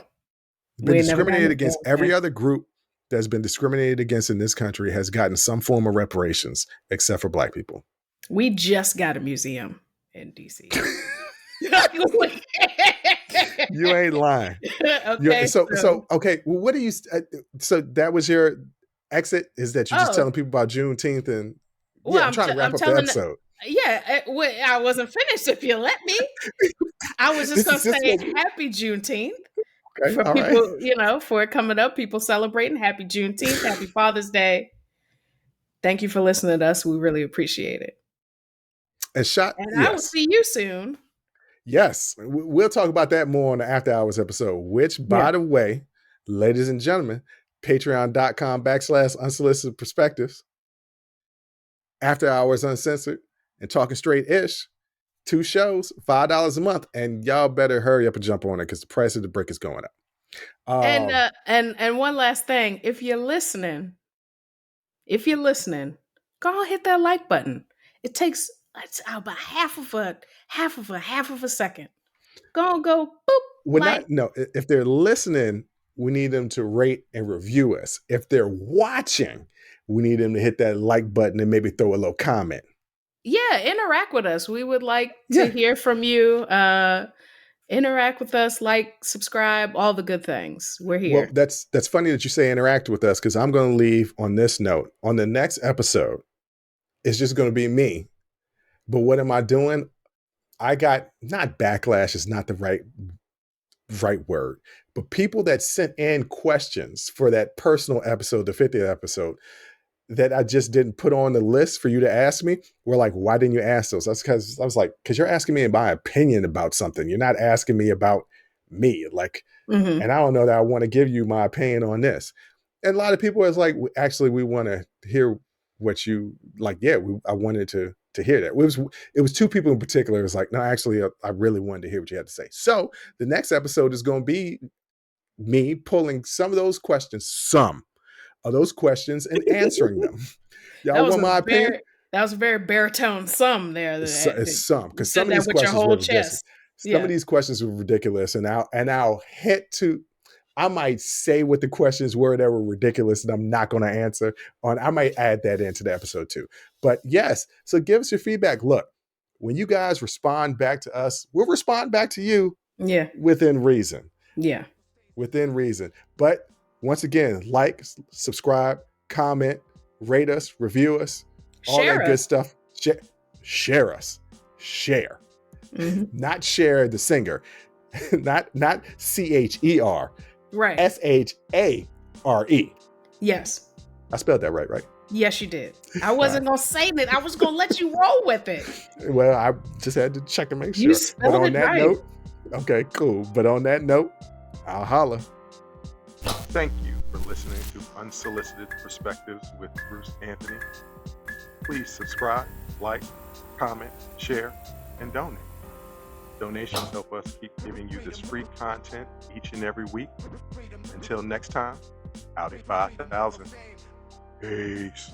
[SPEAKER 3] been discriminated against. Every other group that's been discriminated against in this country has gotten some form of reparations, except for black people.
[SPEAKER 4] We just got a museum in DC.
[SPEAKER 3] You ain't lying.
[SPEAKER 4] Okay.
[SPEAKER 3] So okay. Well, what do you? So that was your exit? Is that you're just telling people about Juneteenth and?
[SPEAKER 4] Well,
[SPEAKER 3] I'm trying to wrap up the episode.
[SPEAKER 4] I wasn't finished. If you let me, I was just going to say Happy Juneteenth for people. Right. For it coming up, people celebrating Happy Juneteenth, Happy Father's Day. Thank you for listening to us. We really appreciate it. I will see you soon.
[SPEAKER 3] Yes, we'll talk about that more on the After Hours episode. Which, by the way, ladies and gentlemen, patreon.com/unsolicited perspectives. After Hours Uncensored and Talking Straight Ish 2 shows, $5 a month, and y'all better hurry up and jump on it because the price of the brick is going up.
[SPEAKER 4] And one last thing, if you're listening, go hit that like button. It's about half of a second. Go boop.
[SPEAKER 3] Well,
[SPEAKER 4] like.
[SPEAKER 3] if they're listening, we need them to rate and review us. If they're watching, we need them to hit that like button and maybe throw a little comment.
[SPEAKER 4] Yeah, interact with us. We would like to hear from you. Interact with us, like, subscribe, all the good things. We're here.
[SPEAKER 3] Well, that's funny that you say interact with us, because I'm going to leave on this note. On the next episode, it's just going to be me. But what am I doing? I got, not backlash is not the right word, but people that sent in questions for that personal episode, the 50th episode, that I just didn't put on the list for you to ask me, were like, why didn't you ask those? That's because I was like, because you're asking me my opinion about something. You're not asking me about me. Like, and I don't know that I want to give you my opinion on this. And a lot of people is like, actually, we want to hear what you like. Yeah, I wanted to hear that. It was 2 people in particular. It was like, no, actually, I really wanted to hear what you had to say. So the next episode is going to be me pulling some of those questions, and answering them. Y'all want my opinion?
[SPEAKER 4] That was a very baritone sum there.
[SPEAKER 3] It's some, because some of these questions were ridiculous. Some of these questions were ridiculous, and I'll hit to. I might say what the questions were that were ridiculous, and I'm not going to answer on. I might add that into the episode too. But yes, so give us your feedback. Look, when you guys respond back to us, we'll respond back to you.
[SPEAKER 4] Yeah,
[SPEAKER 3] within reason.
[SPEAKER 4] Yeah,
[SPEAKER 3] within reason. But once again, like, subscribe, comment, rate us, review us, all that good stuff. Share us. Share. Not share the singer. not CHER.
[SPEAKER 4] Right.
[SPEAKER 3] SHARE.
[SPEAKER 4] Yes.
[SPEAKER 3] I spelled that right?
[SPEAKER 4] Yes, you did. I wasn't going to say that. I was going to let you roll with it.
[SPEAKER 3] Well, I just had to check to make sure.
[SPEAKER 4] You spelled
[SPEAKER 3] but on
[SPEAKER 4] it
[SPEAKER 3] that
[SPEAKER 4] right.
[SPEAKER 3] note, okay, cool. But on that note, I'll holla. Thank you for listening to Unsolicited Perspectives with Bruce Anthony. Please subscribe, like, comment, share, and donate. Donations help us keep giving you this free content each and every week. Until next time, Audi 5000. Peace.